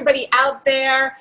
everybody out there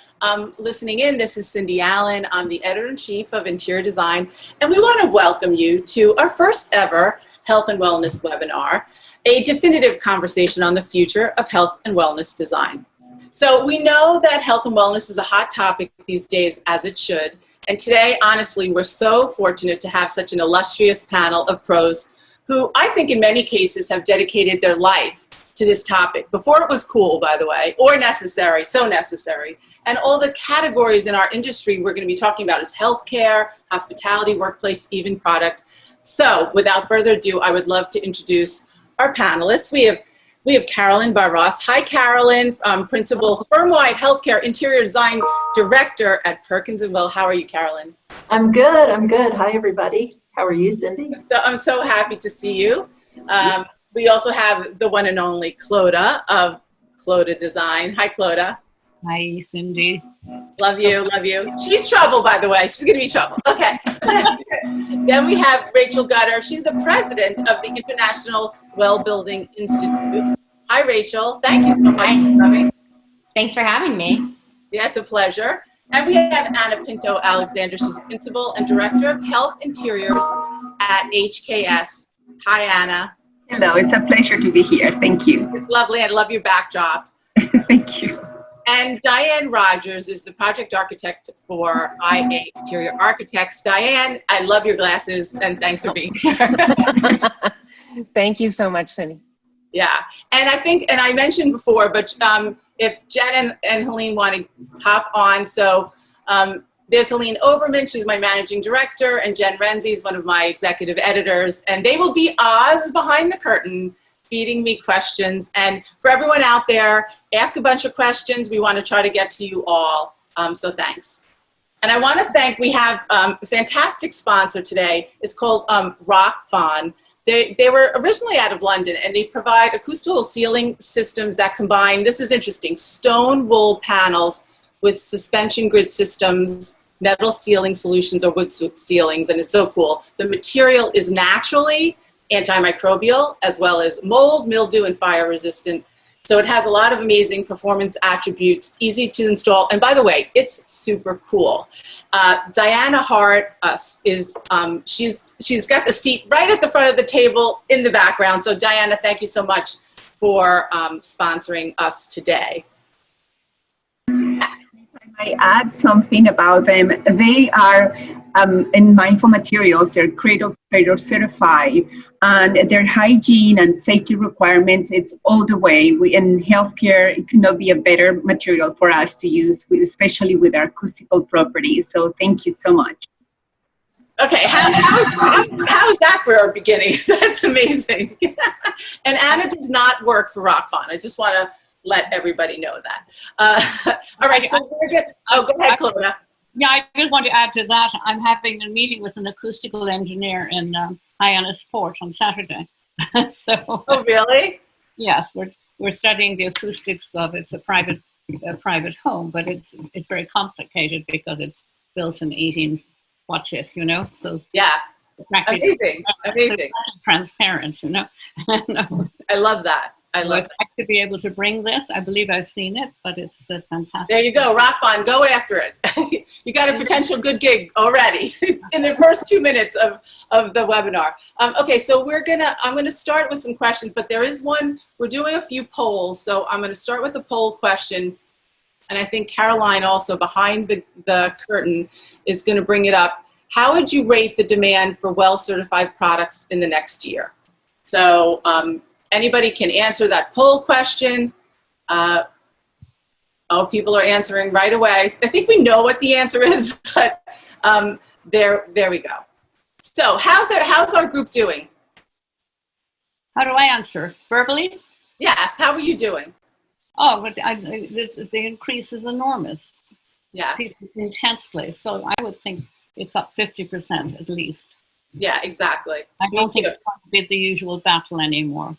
listening in. This is Cindy Allen. I'm the editor-in-chief of Interior Design, and we want to welcome you to our first ever Health and Wellness webinar, a definitive conversation on the future of health and wellness design. So we know that health and wellness is a hot topic these days, as it should. And today, honestly, we're so fortunate to have such an illustrious panel of pros who I think in many cases have dedicated their life to this topic, before it was cool, by the way, or necessary, so necessary. And all the categories in our industry we're going to be talking about is healthcare, hospitality, workplace, even product. So without further ado, I would love to introduce our panelists. We have Carolyn BaRoss. Hi, Carolyn, Principal Firm-Wide Healthcare Interior Design Director at Perkins. Well, how are you, Carolyn? I'm good. I'm good. Hi, everybody. How are you, Cindy? So I'm so happy to see you. We also have the one and only Clodagh of Clodagh Design. Hi, Clodagh. Hi, Cindy. Love you, love you. She's trouble, by the way. She's going to be trouble. Okay. Then we have Rachel Gutter. She's the president of the International Well Building Institute. Hi, Rachel. Thank you so much for coming. Thanks for having me. Yeah, it's a pleasure. And we have Anna Pinto-Alexander. She's Principal and Director of Health Interiors at HKS. Hi, Anna. Hello, it's a pleasure to be here. Thank you. It's lovely. I love your backdrop. Thank you. And Diane Rogers is the project architect for IA Interior Architects. Diane, I love your glasses, and thanks for being here. Thank you so much, Cindy. Yeah, and I think, and I mentioned before, but if Jen and Helene want to hop on, so there's Helene Oberman, she's my managing director, and Jen Renzi is one of my executive editors, and they will be Oz behind the curtain, feeding me questions. And for everyone out there, ask a bunch of questions. We want to try to get to you all, so thanks. And I want to thank, we have a fantastic sponsor today. It's called Rockfon. They were originally out of London, and they provide acoustical ceiling systems that combine, this is interesting, stone wool panels with suspension grid systems, metal ceiling solutions, or wood ceilings, and it's so cool. The material is naturally antimicrobial, as well as mold, mildew, and fire resistant. So it has a lot of amazing performance attributes, easy to install, and by the way, it's super cool. Diana Hart is, she's got the seat right at the front of the table in the background. So Diana, thank you so much for sponsoring us today. I add something about them. They are in mindful materials. They're cradle certified, and their hygiene and safety requirements, it's all the way. In healthcare, it cannot be a better material for us to use, especially with our acoustical properties. So thank you so much. Okay, how is that for our beginning? That's amazing. And Anna does not work for Rockfon. I just want to let everybody know that. All right, so we're good. Oh, go ahead, Clodagh. Yeah, I just want to add to that. I'm having a meeting with an acoustical engineer in Hyannis Port on Saturday. So. Oh, really? Yes, we're studying the acoustics of, it's a private home, but it's very complicated because it's built in 18, what's it, you know? So yeah, amazing. It's transparent, you know. No. I love that. I'd like to be able to bring this. I believe I've seen it, but it's fantastic. There you go, Rockfon, go after it. You got a potential good gig already in the first 2 minutes of the webinar. Okay, so I'm gonna start with some questions, but there is one, we're doing a few polls, so I'm gonna start with the poll question, and I think Caroline also behind the curtain is gonna bring it up. How would you rate the demand for well-certified products in the next year? So, anybody can answer that poll question. Oh, people are answering right away. I think we know what the answer is, but there we go. So how's our group doing? How do I answer? Verbally? Yes, how are you doing? Oh, but the increase is enormous. Yes. Intensely. So I would think it's up 50% at least. Yeah, exactly. I don't think it's going to be the usual battle anymore.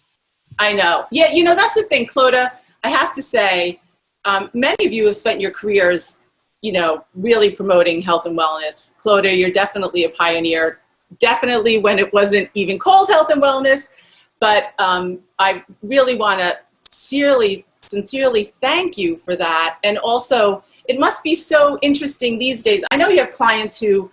I know. Yeah, you know, that's the thing, Clodagh. I have to say, many of you have spent your careers, you know, really promoting health and wellness. Clodagh, you're definitely a pioneer, definitely when it wasn't even called health and wellness. But I really want to sincerely sincerely thank you for that. And also, it must be so interesting these days. I know you have clients who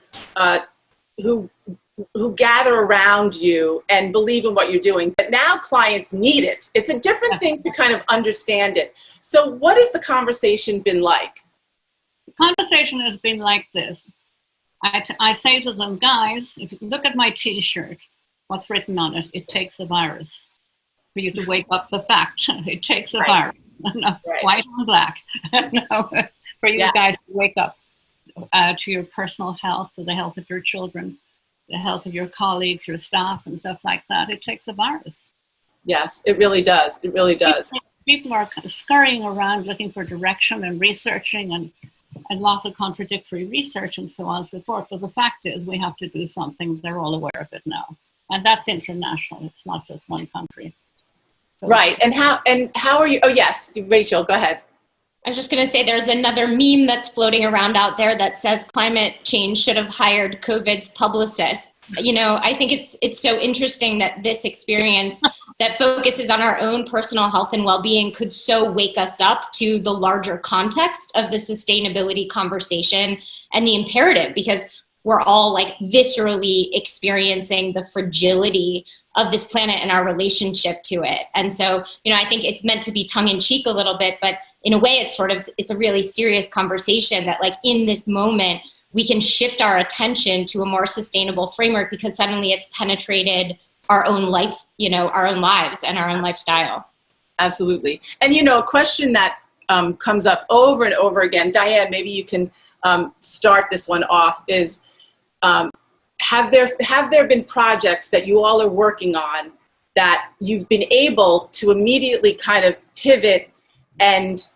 gather around you and believe in what you're doing, but now clients need it. It's a different thing to kind of understand it. So what has the conversation been like? The conversation has been like this. I say to them, guys, if you look at my t-shirt, what's written on it? It takes a virus for you to wake up the fact. It takes a virus. No, white on black. No, for you guys to wake up to your personal health, to the health of your children, the health of your colleagues, your staff, and stuff like that. It takes a virus. Yes, it really does. It really does. People are scurrying around looking for direction and researching and lots of contradictory research and so on and so forth. But the fact is we have to do something. They're all aware of it now. And that's international. It's not just one country. So right. And how are you? Oh, yes. Rachel, go ahead. I was just going to say there's another meme that's floating around out there that says climate change should have hired COVID's publicists. You know, I think it's so interesting that this experience that focuses on our own personal health and well-being could so wake us up to the larger context of the sustainability conversation and the imperative, because we're all like viscerally experiencing the fragility of this planet and our relationship to it. And so, you know, I think it's meant to be tongue in cheek a little bit, but in a way it's a really serious conversation that like in this moment, we can shift our attention to a more sustainable framework because suddenly it's penetrated our own life, you know, our own lives and our own lifestyle. Absolutely. And, you know, a question that comes up over and over again, Diane, maybe you can start this one off, is have there been projects that you all are working on that you've been able to immediately kind of pivot and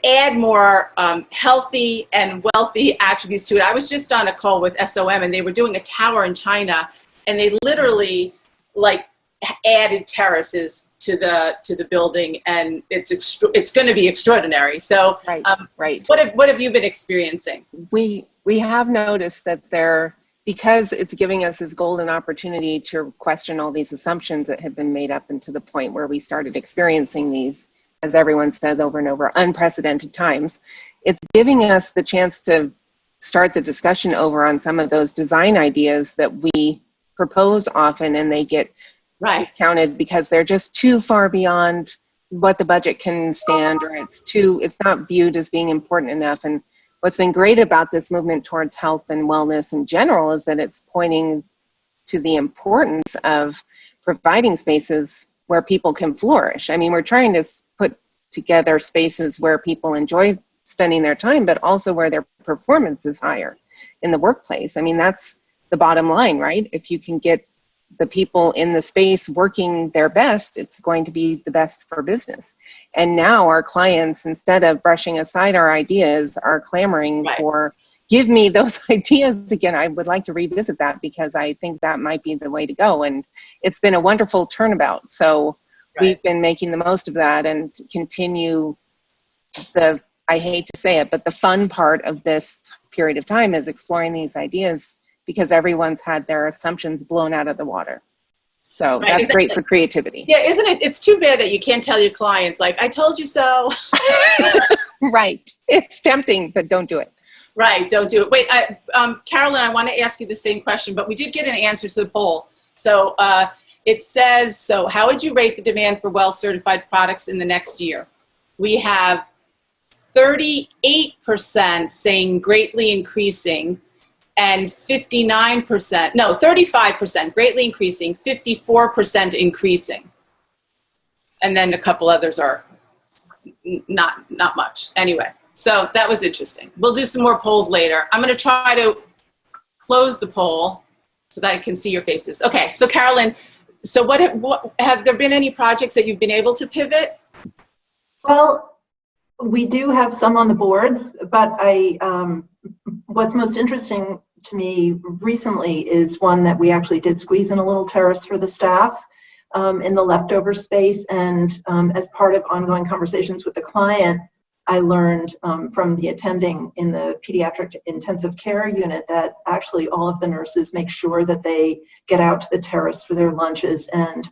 add more healthy and wealthy attributes to it? I was just on a call with SOM and they were doing a tower in China and they literally like added terraces to the building, and it's going to be extraordinary. So right. What have you been experiencing? We have noticed that because it's giving us this golden opportunity to question all these assumptions that had been made up and to the point where we started experiencing these, as everyone says over and over, unprecedented times. It's giving us the chance to start the discussion over on some of those design ideas that we propose often, and they get discounted because they're just too far beyond what the budget can stand, or it's not viewed as being important enough. And what's been great about this movement towards health and wellness in general is that it's pointing to the importance of providing spaces where people can flourish. I mean, we're trying to put together spaces where people enjoy spending their time, but also where their performance is higher in the workplace. I mean, that's the bottom line, right? If you can get the people in the space working their best, it's going to be the best for business. And now our clients, instead of brushing aside our ideas, are clamoring for, give me those ideas again. I would like to revisit that because I think that might be the way to go. And it's been a wonderful turnabout. So we've been making the most of that and continue I hate to say it, but the fun part of this period of time is exploring these ideas because everyone's had their assumptions blown out of the water. So that's great for creativity. Yeah, isn't it? It's too bad that you can't tell your clients, like, I told you so. Right. It's tempting, but don't do it. Right, don't do it. Wait, Carolyn, I want to ask you the same question, but we did get an answer to the poll. So it says, so how would you rate the demand for well-certified products in the next year? We have 38% saying greatly increasing, and 35% greatly increasing, 54% increasing. And then a couple others are not much. Anyway, so that was interesting. We'll do some more polls later. I'm going to try to close the poll so that I can see your faces. Okay, so Carolyn, so what have there been any projects that you've been able to pivot? Well, we do have some on the boards, but what's most interesting to me recently is one that we actually did squeeze in a little terrace for the staff in the leftover space. And as part of ongoing conversations with the client, I learned from the attending in the pediatric intensive care unit that actually all of the nurses make sure that they get out to the terrace for their lunches and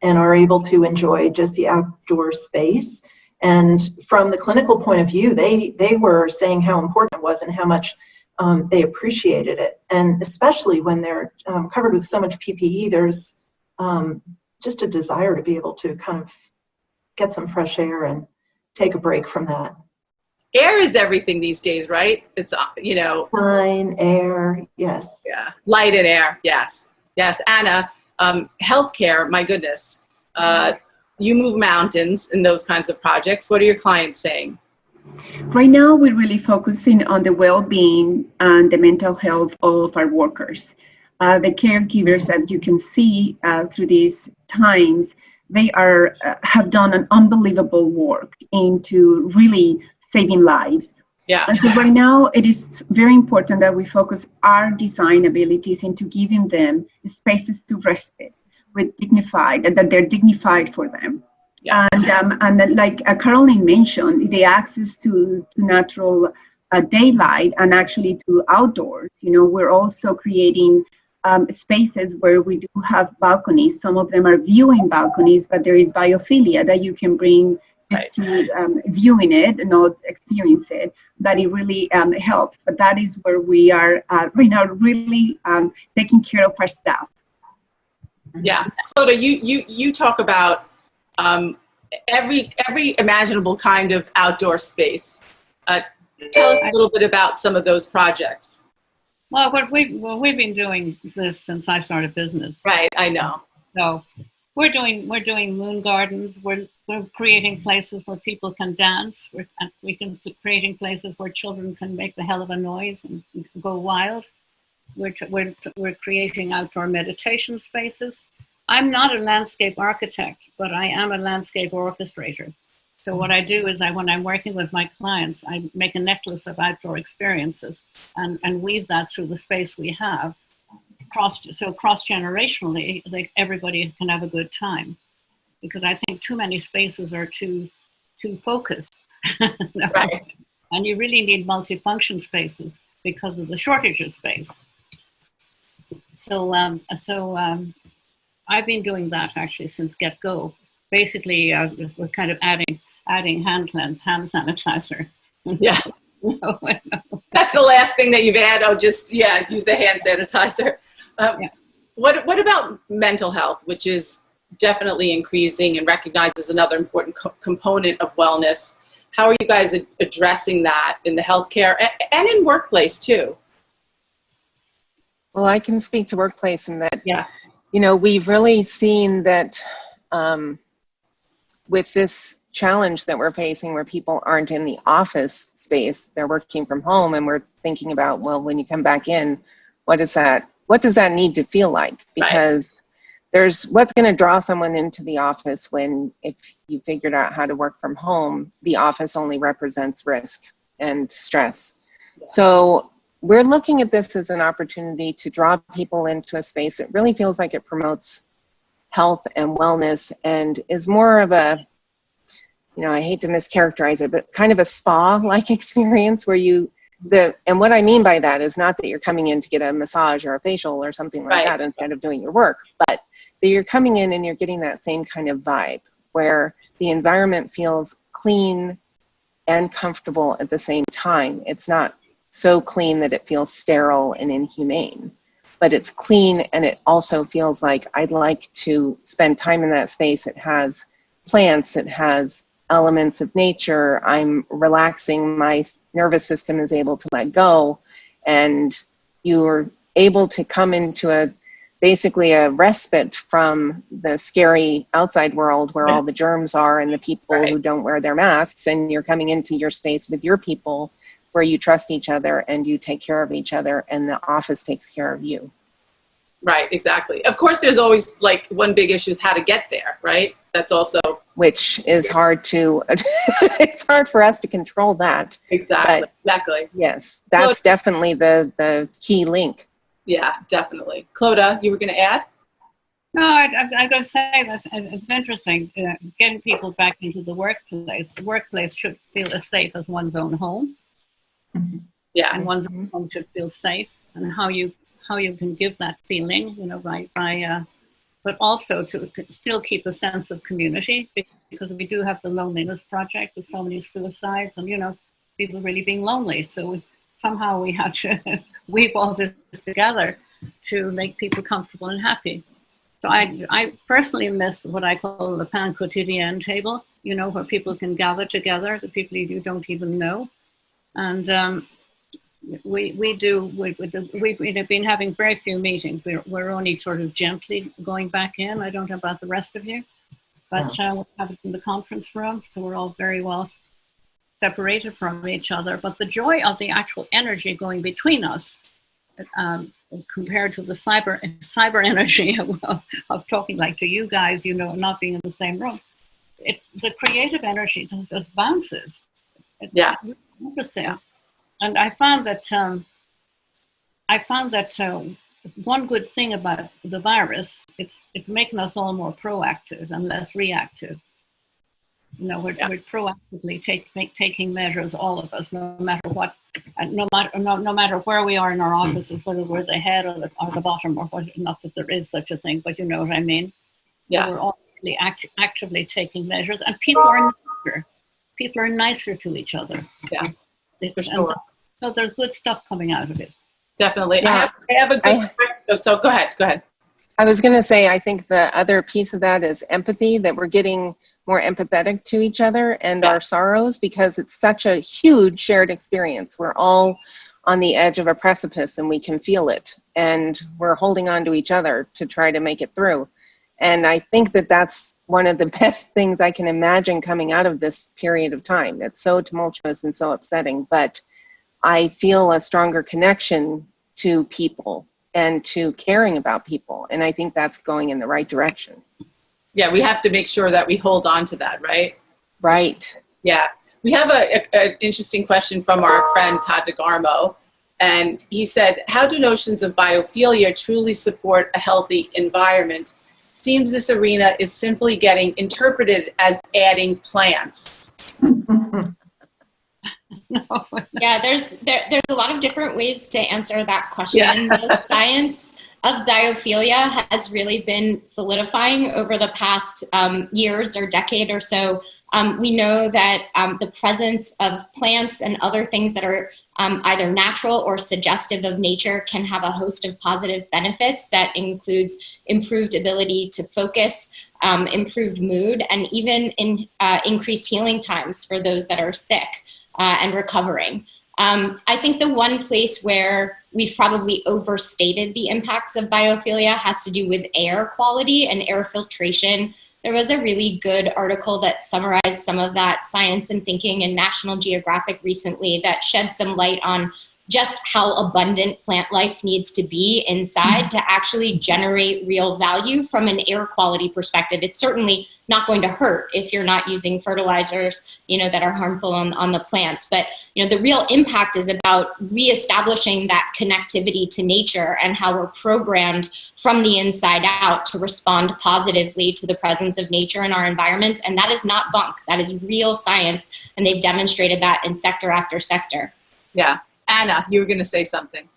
and are able to enjoy just the outdoor space. And from the clinical point of view, they were saying how important it was and how much they appreciated it. And especially when they're covered with so much PPE, there's just a desire to be able to kind of get some fresh air and take a break from that. Air is everything these days, right? It's, you know. Fine, air, yes. Yeah, light and air, yes. Yes, Anna, healthcare, my goodness. You move mountains in those kinds of projects. What are your clients saying? Right now, we're really focusing on the well-being and the mental health of our workers. The caregivers that you can see through these times, they have done an unbelievable work into really saving lives. Yeah. And so right now, it is very important that we focus our design abilities into giving them spaces to respite with dignified, that they're dignified for them. Yeah. And like Carolyn mentioned, the access to natural daylight and actually to outdoors. You know, we're also creating spaces where we do have balconies. Some of them are viewing balconies, but there is biophilia that you can bring just to viewing it and not experience it, that it really helps. But that is where we are right now, really taking care of our staff. Yeah, Clodagh, you talk about every imaginable kind of outdoor space. Tell us a little bit about some of those projects. Well, we've been doing this since I started business. Right, I know. So we're doing moon gardens. We're creating places where people can dance. We can creating places where children can make the hell of a noise and go wild. We're creating outdoor meditation spaces. I'm not a landscape architect, but I am a landscape orchestrator. So what I do is when I'm working with my clients, I make a necklace of outdoor experiences and weave that through the space we have. Cross-generationally, like everybody can have a good time. Because I think too many spaces are too focused. Right. And you really need multifunction spaces because of the shortage of space. So I've been doing that actually since get-go. Basically, we're kind of adding hand sanitizer. Yeah. That's the last thing that you've added. Oh, just, use the hand sanitizer. What about mental health, which is definitely increasing and recognized as another important component of wellness? How are you guys addressing that in the healthcare and in workplace too? Well, I can speak to workplace in that, you know, we've really seen that with this challenge that we're facing where people aren't in the office space, they're working from home, and we're thinking about, well, when you come back in, what does that need to feel like? Because there's what's going to draw someone into the office when, if you figured out how to work from home, the office only represents risk and stress. So we're looking at this as an opportunity to draw people into a space that really feels like it promotes health and wellness and is more of a, you know, I hate to mischaracterize it, but kind of a spa-like experience where and what I mean by that is not that you're coming in to get a massage or a facial or something like that instead of doing your work, but that you're coming in and you're getting that same kind of vibe where the environment feels clean and comfortable at the same time. It's not so clean that it feels sterile and inhumane, but it's clean and it also feels like I'd like to spend time in that space. It has plants, it has elements of nature. I'm relaxing, my nervous system is able to let go, and you're able to come into basically a respite from the scary outside world where all the germs are and the people who don't wear their masks, and you're coming into your space with your people where you trust each other and you take care of each other and the office takes care of you. Right, exactly. Of course, there's always like one big issue is how to get there, right? That's also... Which is hard to, it's hard for us to control that. Exactly, but exactly. Yes, that's definitely the key link. Yeah, definitely. Clodagh, you were going to add? No, I got to say this. It's interesting getting people back into the workplace. The workplace should feel as safe as one's own home. Yeah, and one's own home should feel safe. And how you can give that feeling, you know, by but also to still keep a sense of community, because we do have the loneliness project with so many suicides and, you know, people really being lonely. So somehow we had to weave all this together to make people comfortable and happy. So I personally miss what I call the pain quotidien table, you know, where people can gather together, the people you don't even know. And we've been having very few meetings. We're only sort of gently going back in. I don't know about the rest of you, but we have it in the conference room, so we're all very well separated from each other. But the joy of the actual energy going between us, compared to the cyber energy of talking like to you guys, you know, not being in the same room, it's the creative energy that just bounces. It's really interesting. And I found that one good thing about the virus, it's making us all more proactive and less reactive. You know, we're proactively taking measures, all of us, no matter what, no matter where we are in our offices, whether we're the head or the bottom, or what. Not that there is such a thing, but you know what I mean. Yeah, we're all really actively taking measures, and people are nicer. People are nicer to each other. Yeah, for sure. So there's good stuff coming out of it. Definitely. Yeah. I have a good question. So go ahead. I was going to say, I think the other piece of that is empathy, that we're getting more empathetic to each other and our sorrows, because it's such a huge shared experience. We're all on the edge of a precipice and we can feel it, and we're holding on to each other to try to make it through. And I think that that's one of the best things I can imagine coming out of this period of time. It's so tumultuous and so upsetting, but I feel a stronger connection to people and to caring about people. And I think that's going in the right direction. Yeah, we have to make sure that we hold on to that, right? Right. Yeah. We have an interesting question from our friend Todd DeGarmo. And he said, how do notions of biophilia truly support a healthy environment? Seems this arena is simply getting interpreted as adding plants. Yeah, there's a lot of different ways to answer that question. Yeah. The science of biophilia has really been solidifying over the past years or decade or so. We know that the presence of plants and other things that are either natural or suggestive of nature can have a host of positive benefits that includes improved ability to focus, improved mood, and even increased healing times for those that are sick and recovering. I think the one place where we've probably overstated the impacts of biophilia has to do with air quality and air filtration. There was a really good article that summarized some of that science and thinking in National Geographic recently that shed some light on just how abundant plant life needs to be inside to actually generate real value from an air quality perspective. It's certainly not going to hurt if you're not using fertilizers, you know, that are harmful on the plants. But, you know, the real impact is about reestablishing that connectivity to nature and how we're programmed from the inside out to respond positively to the presence of nature in our environment. And that is not bunk. That is real science. And they've demonstrated that in sector after sector. Yeah. Anna, you were going to say something.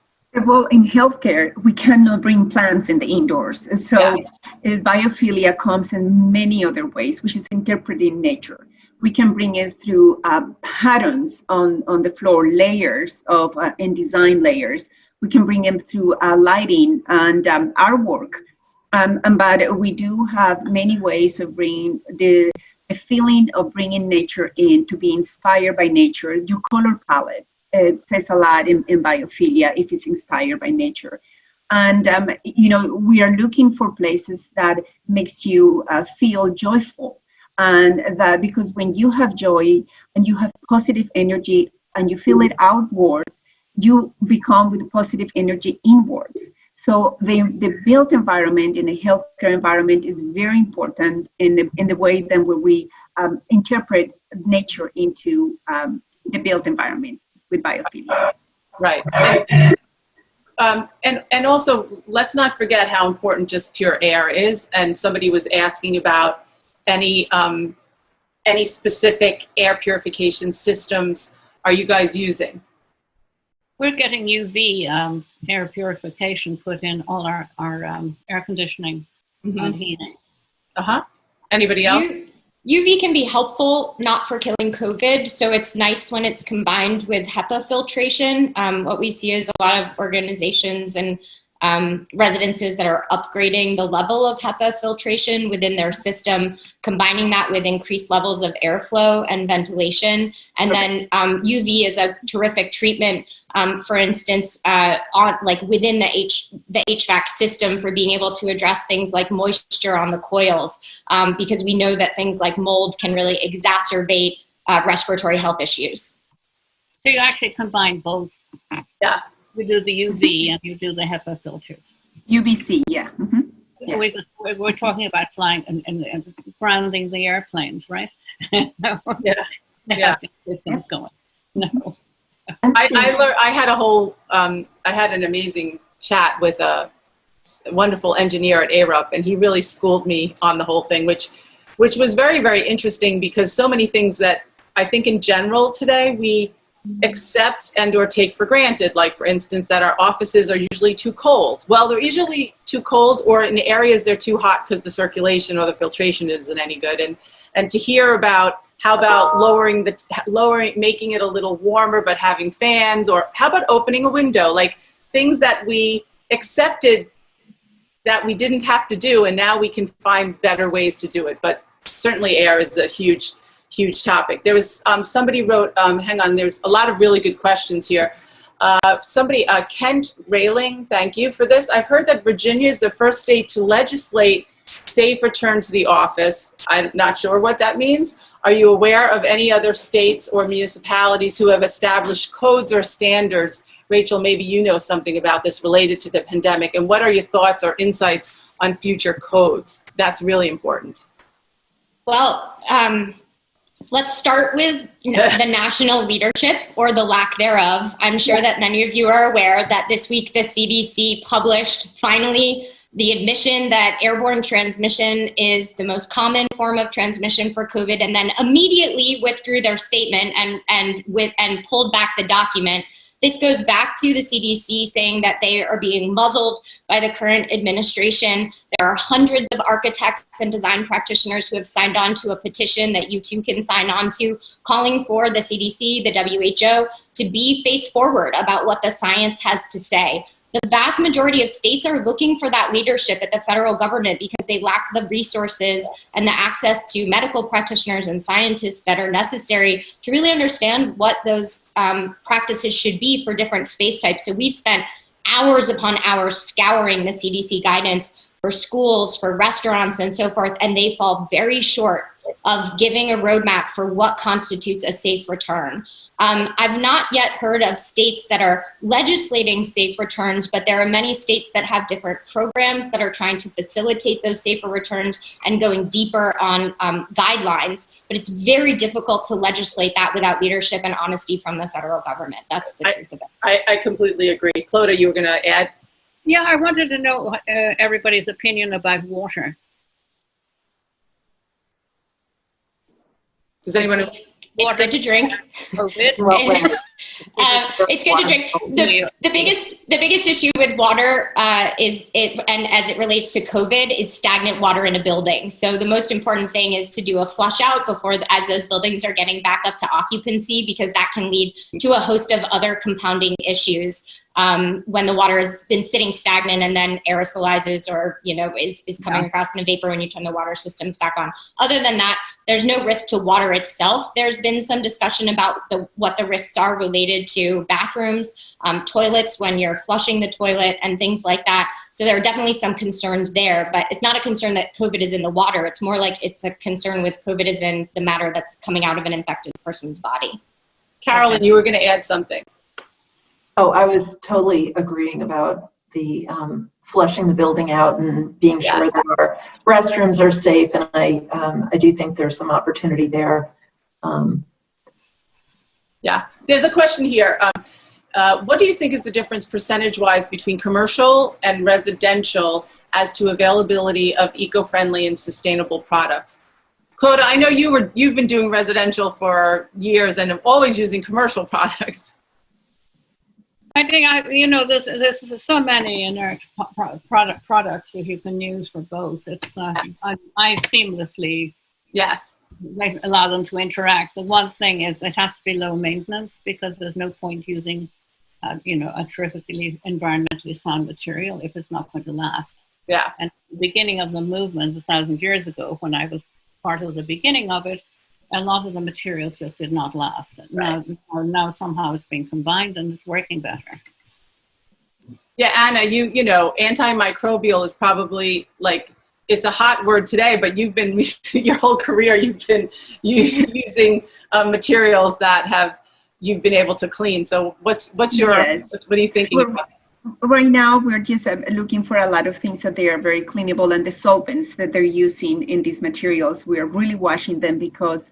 Well, in healthcare, we cannot bring plants in the indoors. And so biophilia comes in many other ways, which is interpreting nature. We can bring it through patterns on the floor, layers of and design layers. We can bring them through lighting and artwork. But we do have many ways of bringing the feeling of bringing nature in, to be inspired by nature. Your color palette. It says a lot in biophilia if it's inspired by nature. And, you know, we are looking for places that makes you feel joyful. And that because when you have joy and you have positive energy and you feel it outwards, you become with positive energy inwards. So the built environment in a healthcare environment is very important in the way then where we interpret nature into the built environment. With biophilia. Right. And also, let's not forget how important just pure air is. And somebody was asking about any specific air purification systems are you guys using? We're getting UV air purification put in all our air conditioning and heating. Anybody else? UV can be helpful, not for killing COVID. So it's nice when it's combined with HEPA filtration. What we see is a lot of organizations and residences that are upgrading the level of HEPA filtration within their system, combining that with increased levels of airflow and ventilation. And then UV is a terrific treatment, for instance, within the HVAC system for being able to address things like moisture on the coils, because we know that things like mold can really exacerbate respiratory health issues. So you actually combine both. Yeah. We do the UV and you do the HEPA filters. UVC, yeah. So we're talking about flying and grounding the airplanes, right? No. Yeah. This thing's going. No. I had an amazing chat with a wonderful engineer at ARUP, and he really schooled me on the whole thing, which was very, very interesting, because so many things that I think in general today we accept and or take for granted, like for instance that our offices are usually too cold. Well, they're usually too cold, or in areas they're too hot because the circulation or the filtration isn't any good. And to hear about how about making it a little warmer but having fans, or how about opening a window, like things that we accepted that we didn't have to do, and now we can find better ways to do it. But certainly air is a huge topic. There was somebody wrote, hang on, there's a lot of really good questions here. Kent Railing, thank you for this. I've heard that Virginia is the first state to legislate safe return to the office. I'm not sure what that means. Are you aware of any other states or municipalities who have established codes or standards? Rachel, maybe you know something about this related to the pandemic. And what are your thoughts or insights on future codes? That's really important. Well, let's start with the national leadership, or the lack thereof. I'm sure that many of you are aware that this week the CDC published finally the admission that airborne transmission is the most common form of transmission for COVID, and then immediately withdrew their statement and pulled back the document. This goes back to the CDC saying that they are being muzzled by the current administration. There are hundreds of architects and design practitioners who have signed on to a petition that you too can sign on to, calling for the CDC, the WHO, to be face forward about what the science has to say. The vast majority of states are looking for that leadership at the federal government because they lack the resources and the access to medical practitioners and scientists that are necessary to really understand what those practices should be for different space types. So we've spent hours upon hours scouring the CDC guidance for schools, for restaurants, and so forth, and they fall very short of giving a roadmap for what constitutes a safe return. I've not yet heard of states that are legislating safe returns, but there are many states that have different programs that are trying to facilitate those safer returns and going deeper on guidelines. But it's very difficult to legislate that without leadership and honesty from the federal government. That's the truth of it. I completely agree. Clodagh, you were going to add? Yeah, I wanted to know everybody's opinion about water. Does anyone? It's good to drink. COVID. It's good to drink. The biggest issue with water and as it relates to COVID, is stagnant water in a building. So the most important thing is to do a flush out as those buildings are getting back up to occupancy, because that can lead to a host of other compounding issues. When the water has been sitting stagnant and then aerosolizes, or is coming across in a vapor when you turn the water systems back on. Other than that, there's no risk to water itself. There's been some discussion about what the risks are related to bathrooms, toilets when you're flushing the toilet, and things like that. So there are definitely some concerns there, but it's not a concern that COVID is in the water. It's more like it's a concern with COVID is in the matter that's coming out of an infected person's body. Carolyn, you were going to add something. Oh, I was totally agreeing about the flushing the building out and being sure that our restrooms are safe, and I do think there's some opportunity there. Yeah, there's a question here. What do you think is the difference percentage-wise between commercial and residential as to availability of eco-friendly and sustainable products? Clodagh, I know you've been doing residential for years and always using commercial products. I think there's so many inert products that you can use for both. It's I seamlessly allow them to interact. The one thing is it has to be low maintenance, because there's no point using a terrifically environmentally sound material if it's not going to last. Yeah. And the beginning of the movement 1,000 years ago, when I was part of the beginning of it, a lot of the materials just did not last. Right. Now somehow it's being combined and it's working better. Yeah, Anna, you know, antimicrobial is probably like, it's a hot word today, but you've been, your whole career, you've been using materials that you've been able to clean. So what's your, what are you thinking about? Right now, we're just looking for a lot of things that they are very cleanable, and the solvents that they're using in these materials, we are really washing them, because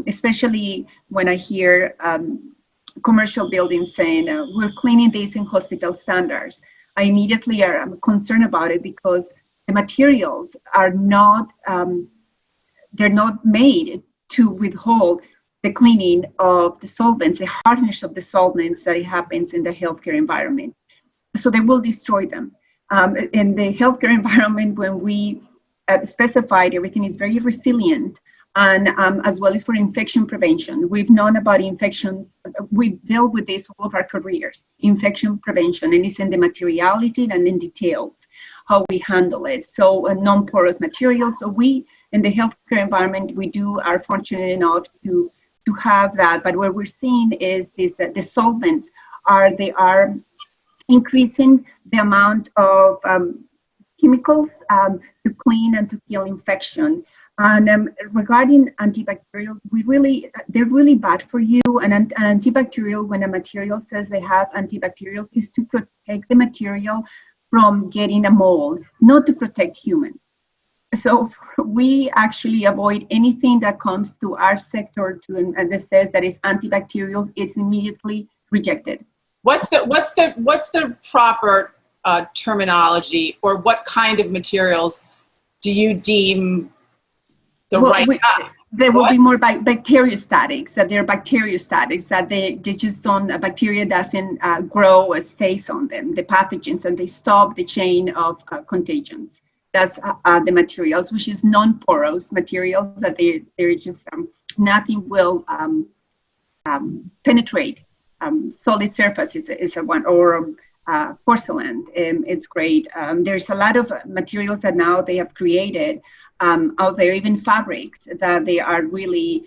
especially when I hear commercial buildings saying, we're cleaning this in hospital standards, I immediately am concerned about it, because the materials are not, they're not made to withhold the cleaning of the solvents, the hardness of the solvents that happens in the healthcare environment. So they will destroy them. In the healthcare environment, when we specified everything is very resilient, and as well as for infection prevention. We've known about infections. We've dealt with this all of our careers, infection prevention, and it's in the materiality and in details, how we handle it. So non-porous materials. So we, in the healthcare environment, we are fortunate enough to have that. But what we're seeing is this, the solvents are increasing the amount of chemicals to clean and to kill infection. And regarding antibacterials, they're really bad for you. And an antibacterial, when a material says they have antibacterials, is to protect the material from getting a mold, not to protect humans. So we actually avoid anything that comes to our sector and that says that is antibacterials. It's immediately rejected. What's the proper terminology, or what kind of materials do you deem the right? There will be more bacteriostatics, that they're bacteriostatics, that they just don't, a bacteria doesn't grow or stays on them, the pathogens, and they stop the chain of contagions. That's the materials, which is non-porous materials, that they're just, nothing will penetrate. Solid surface is a one, or porcelain, it's great. There's a lot of materials that now they have created out there, even fabrics, that they are really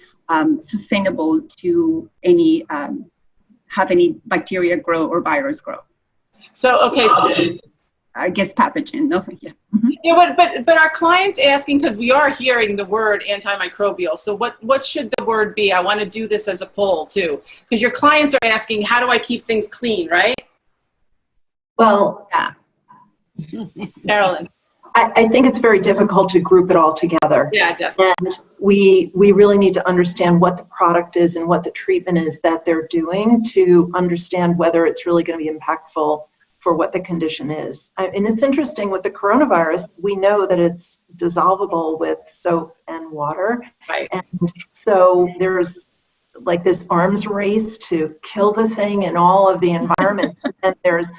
sustainable to have any bacteria grow or virus grow. So, okay. So, I guess pathogen, no? Yeah. Mm-hmm. Yeah, but our clients asking, because we are hearing the word antimicrobial. So what should the word be? I want to do this as a poll too, because your clients are asking, how do I keep things clean, right? Well, Carolyn. I think it's very difficult to group it all together. Yeah, definitely. And we really need to understand what the product is and what the treatment is that they're doing to understand whether it's really going to be impactful for what the condition is. And it's interesting with the coronavirus, we know that it's dissolvable with soap and water. Right. And so there's like this arms race to kill the thing in all of the environment. And there's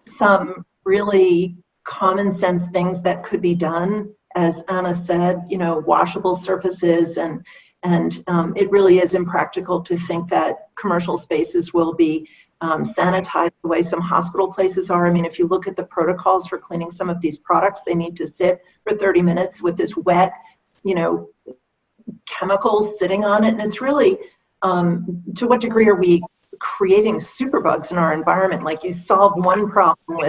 some really common sense things that could be done. As Anna said, you know, washable surfaces, and it really is impractical to think that commercial spaces will be sanitized the way some hospital places are. I mean, if you look at the protocols for cleaning some of these products, they need to sit for 30 minutes with this wet, you know, chemicals sitting on it. And it's really, to what degree are we creating superbugs in our environment? Like, you solve one problem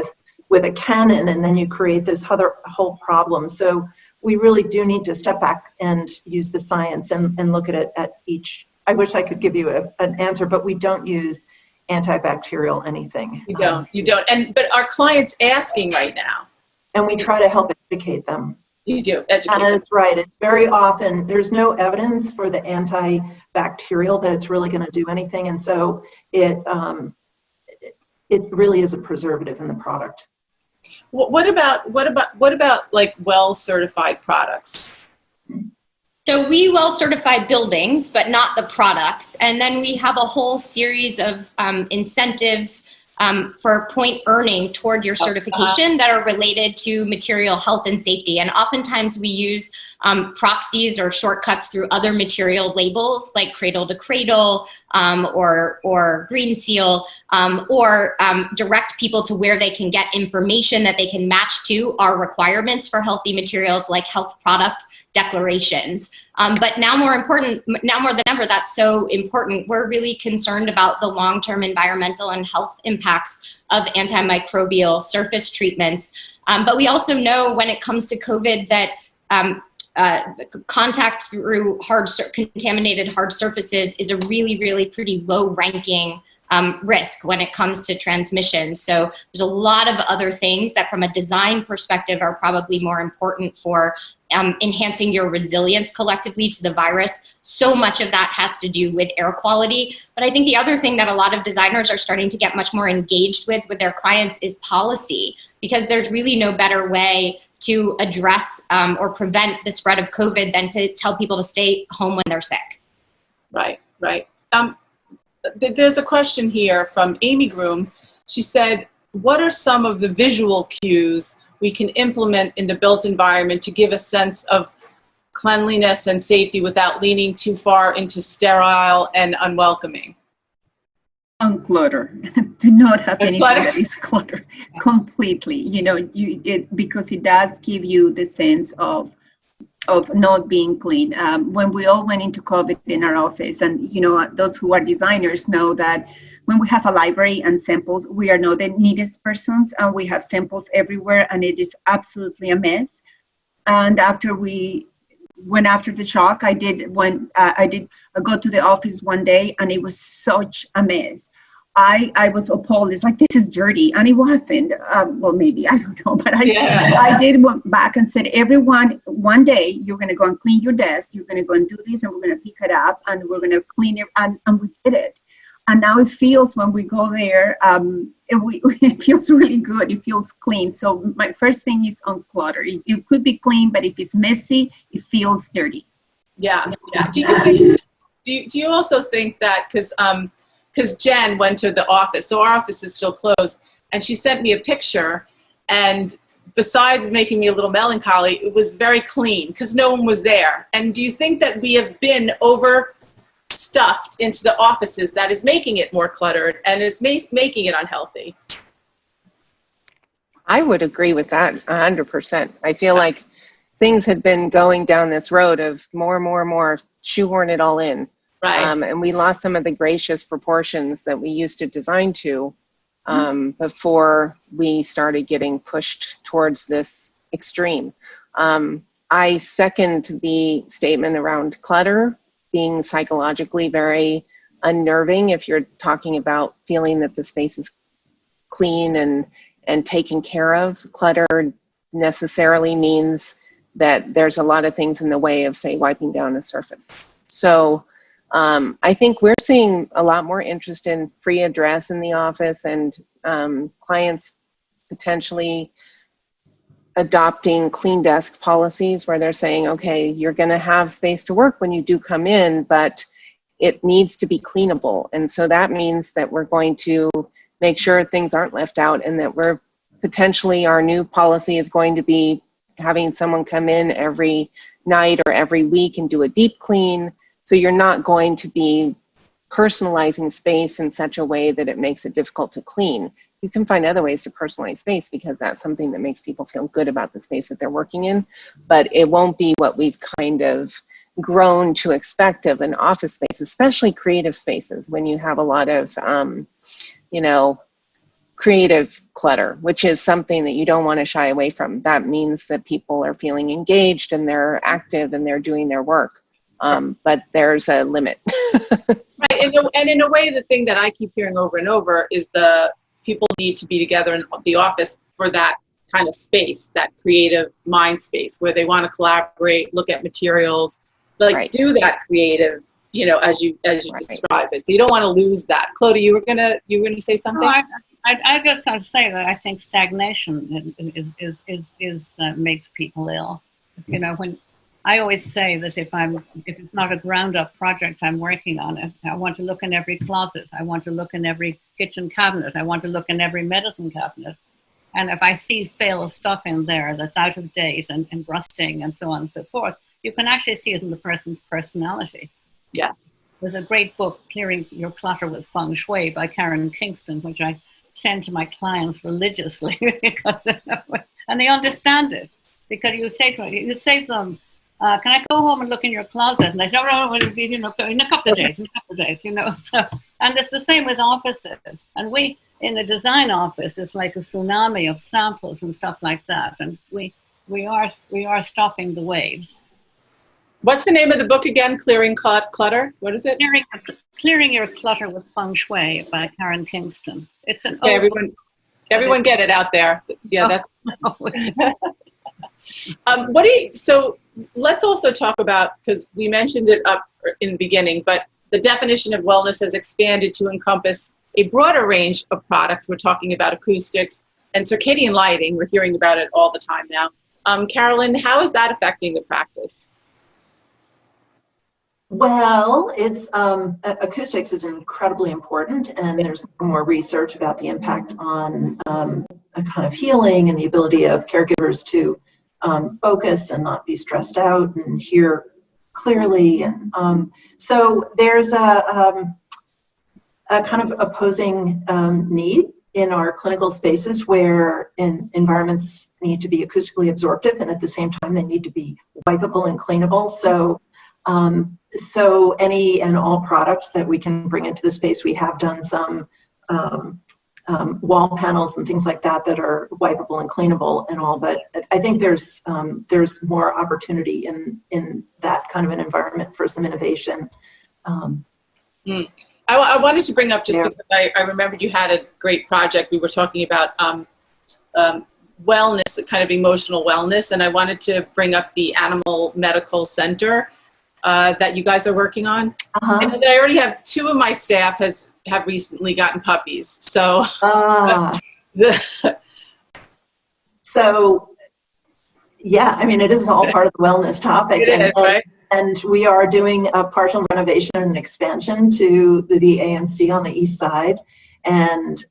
with a cannon, and then you create this whole problem. So we really do need to step back and use the science and look at it at each. I wish I could give you an answer, but we don't use antibacterial anything. You don't. But our clients asking right now. And we try to help educate them. You do, educate. And it's right. It's very often, there's no evidence for the antibacterial that it's really going to do anything. And so it really is a preservative in the product. What about like well-certified products? So we well certify buildings, but not the products. And then we have a whole series of incentives for point earning toward your certification that are related to material health and safety. And oftentimes we use proxies or shortcuts through other material labels like Cradle to Cradle or Green Seal, or direct people to where they can get information that they can match to our requirements for healthy materials like health product declarations. But now more than ever, that's so important. We're really concerned about the long-term environmental and health impacts of antimicrobial surface treatments. But we also know when it comes to COVID that contact through contaminated hard surfaces is a really, really pretty low ranking risk when it comes to transmission. So there's a lot of other things that from a design perspective are probably more important for enhancing your resilience collectively to the virus. So much of that has to do with air quality. But I think the other thing that a lot of designers are starting to get much more engaged with their clients is policy, because there's really no better way to address or prevent the spread of COVID than to tell people to stay home when they're sick. Right, right. There's a question here from Amy Groom. She said, what are some of the visual cues we can implement in the built environment to give a sense of cleanliness and safety without leaning too far into sterile and unwelcoming? Unclutter. Do not have anything that is clutter completely. You know, because it does give you the sense of not being clean. When we all went into COVID in our office, and you know, those who are designers know that when we have a library and samples, we are not the neatest persons, and we have samples everywhere, and it is absolutely a mess. And after the shock, I go to the office one day, and it was such a mess. I was appalled. It's like, this is dirty, and it wasn't. Well, maybe, I don't know, but I did went back and said, everyone, one day you're going to go and clean your desk. You're going to go and do this, and we're going to pick it up, and we're going to clean it, and we did it. And now it feels, when we go there, it feels really good. It feels clean. So my first thing is unclutter. It could be clean, but if it's messy, it feels dirty. Yeah, yeah. Do you also think that, because Jen went to the office, so our office is still closed, and she sent me a picture, and besides making me a little melancholy, it was very clean because no one was there. And do you think that we have been overstuffed into the offices that is making it more cluttered and is making it unhealthy? I would agree with that 100%. I feel like things had been going down this road of more, shoehorn it all in. Right. And we lost some of the gracious proportions that we used to design to before we started getting pushed towards this extreme. I second the statement around clutter being psychologically very unnerving. If you're talking about feeling that the space is clean and taken care of, clutter necessarily means that there's a lot of things in the way of, say, wiping down a surface. So I think we're seeing a lot more interest in free address in the office, and clients potentially adopting clean desk policies where they're saying, okay, you're going to have space to work when you do come in, but it needs to be cleanable. And so that means that we're going to make sure things aren't left out, and that we're potentially, our new policy is going to be having someone come in every night or every week and do a deep clean. So you're not going to be personalizing space in such a way that it makes it difficult to clean. You can find other ways to personalize space because that's something that makes people feel good about the space that they're working in, but it won't be what we've kind of grown to expect of an office space, especially creative spaces, when you have a lot of, you know, creative clutter, which is something that you don't want to shy away from. That means that people are feeling engaged and they're active and they're doing their work. But there's a limit. Right, and in a way, the thing that I keep hearing over and over is the people need to be together in the office for that kind of space, that creative mind space where they want to collaborate, look at materials, like Right. do that creative, you know, as you Right. describe it. So you don't want to lose that. Clodagh, you were gonna say something? No, I just going to say that I think stagnation is makes people ill. You know, when I always say that if it's not a ground up project I'm working on, I want to look in every closet. I want to look in every kitchen cabinet. I want to look in every medicine cabinet. And if I see failed stuff in there that's out of date and rusting and so on and so forth, you can actually see it in the person's personality. Yes. There's a great book, Clearing Your Clutter with Feng Shui by Carolyn, which I send to my clients religiously. And they understand it. Because you say to them, can I go home and look in your closet? And they say, oh, in a couple of days, So, and it's the same with offices. And we, in the design office, it's like a tsunami of samples and stuff like that. And we are stopping the waves. What's the name of the book again? Clearing Clutter? What is it? Clearing Your Clutter with Feng Shui by Karen Kingston. It's an everyone get it out there. Yeah, that's. So let's also talk about, because we mentioned it up in the beginning, but the definition of wellness has expanded to encompass a broader range of products. We're talking about acoustics and circadian lighting. We're hearing about it all the time now. Carolyn, how is that affecting the practice? Well, it's acoustics is incredibly important, and there's more research about the impact on a kind of healing and the ability of caregivers to focus and not be stressed out and hear clearly. And so there's a kind of opposing need in our clinical spaces where environments need to be acoustically absorptive, and at the same time they need to be wipeable and cleanable. So any and all products that we can bring into the space, we have done some wall panels and things like that that are wipeable and cleanable and all, but I think there's more opportunity in that kind of an environment for some innovation. I wanted to bring up, just because I remembered you had a great project. We were talking about wellness, kind of emotional wellness, and I wanted to bring up the Animal Medical Center that you guys are working on. I know that I already have 2 of my staff have recently gotten puppies. So, so yeah, I mean, it is all part of the wellness topic. It is, right? And we are doing a partial renovation and expansion to the AMC on the east side. And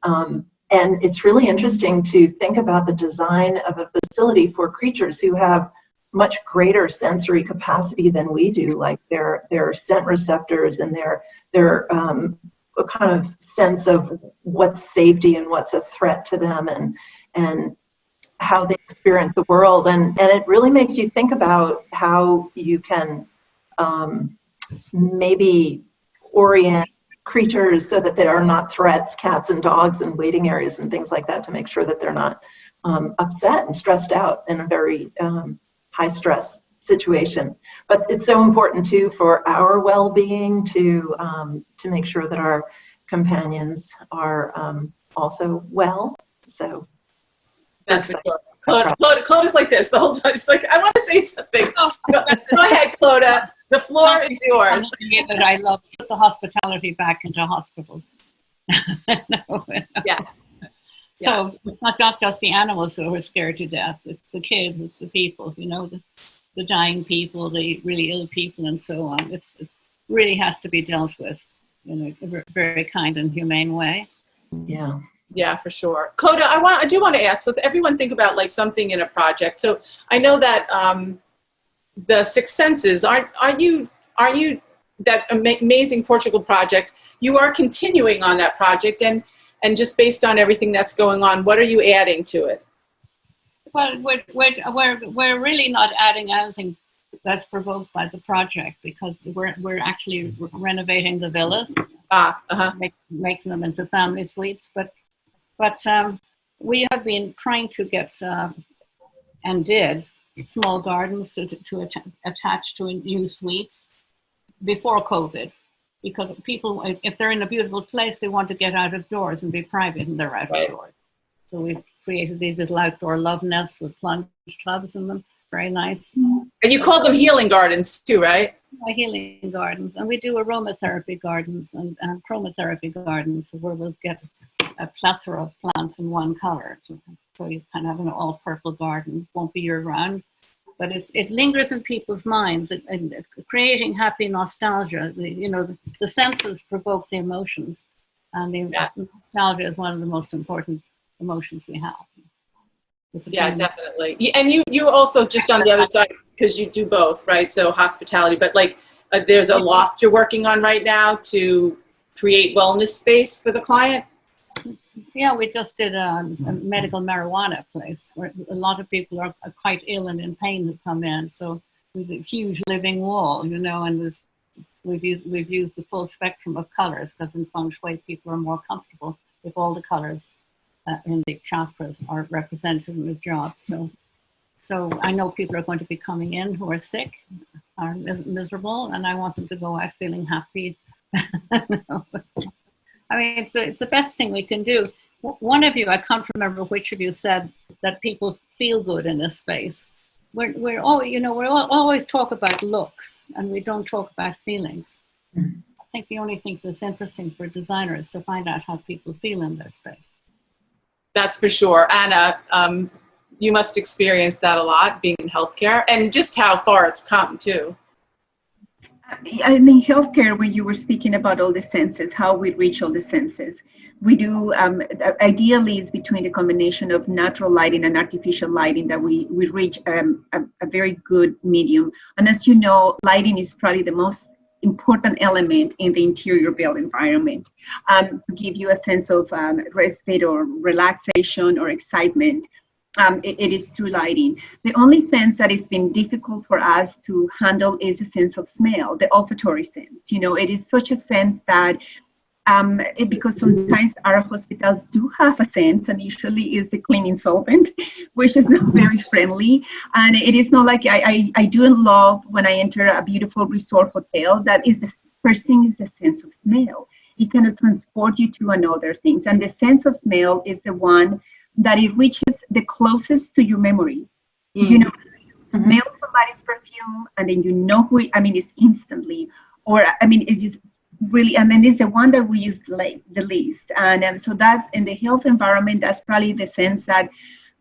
it's really interesting to think about the design of a facility for creatures who have much greater sensory capacity than we do, like their scent receptors and their kind of sense of what's safety and what's a threat to them, and how they experience the world. And it really makes you think about how you can maybe orient creatures so that they are not threats, cats and dogs and waiting areas and things like that, to make sure that they're not upset and stressed out in a very high stress situation. But it's so important too for our well-being to make sure that our companions are also well. So that's for sure. Clodagh is like this the whole time. She's like, I want to say something. Go ahead, Clodagh. The floor is yours. That I love, put the hospitality back into hospitals. Yes. So it's not just the animals who are scared to death. It's the kids, it's the people, the dying people, the really ill people, and so on. It really has to be dealt with in a very kind and humane way. Yeah. Yeah, for sure. Clodagh, I do want to ask, so everyone think about like something in a project. So I know that the Six Senses, are you that amazing Portugal project, you are continuing on that project, and just based on everything that's going on, what are you adding to it? Well, we're really not adding anything that's provoked by the project, because we're actually renovating the villas, making them into family suites. But we have been trying to get and did small gardens to attach to new suites before COVID. Because people, if they're in a beautiful place, they want to get out of doors and be private, and they're out of doors. So we've created these little outdoor love nests with plunge tubs in them. Very nice. And you call them healing gardens too, right? Healing gardens. And we do aromatherapy gardens and chromotherapy gardens, where we'll get a plethora of plants in one color. So you kind of have an all purple garden. Won't be year round. but it lingers in people's minds, and creating happy nostalgia. The senses provoke the emotions, and the nostalgia is one of the most important emotions we have. Yeah, definitely. And you also, just on the other side, because you do both, right? So hospitality, but like there's a loft you're working on right now to create wellness space for the client. Yeah, we just did a medical marijuana place where a lot of people are quite ill and in pain that come in. So with a huge living wall, and we've used the full spectrum of colors, because in feng shui people are more comfortable if all the colors in the chakras are represented in the job. So I know people are going to be coming in who are sick, are miserable, and I want them to go out feeling happy. I mean, it's the best thing we can do. One of you, I can't remember which of you, said that people feel good in this space. We're always talk about looks, and we don't talk about feelings. I think the only thing that's interesting for designers is to find out how people feel in their space. That's for sure. Anna, you must experience that a lot, being in healthcare, and just how far it's come too. I mean, healthcare, when you were speaking about all the senses, how we reach all the senses, we do, ideally is between the combination of natural lighting and artificial lighting that we reach a very good medium. And as you know, lighting is probably the most important element in the interior built environment, to give you a sense of respite or relaxation or excitement. It is through lighting. The only sense that has been difficult for us to handle is the sense of smell, the olfactory sense. It is such a sense that, because sometimes our hospitals do have a sense, and usually is the cleaning solvent, which is not very friendly. And it is not like I do love when I enter a beautiful resort hotel, that is the first thing is the sense of smell. It can transport you to another things. And the sense of smell is the one that it reaches the closest to your memory. You smell somebody's perfume, and then who it's instantly, or it's just really, and then it's the one that we use the least. And so that's in the health environment, that's probably the sense that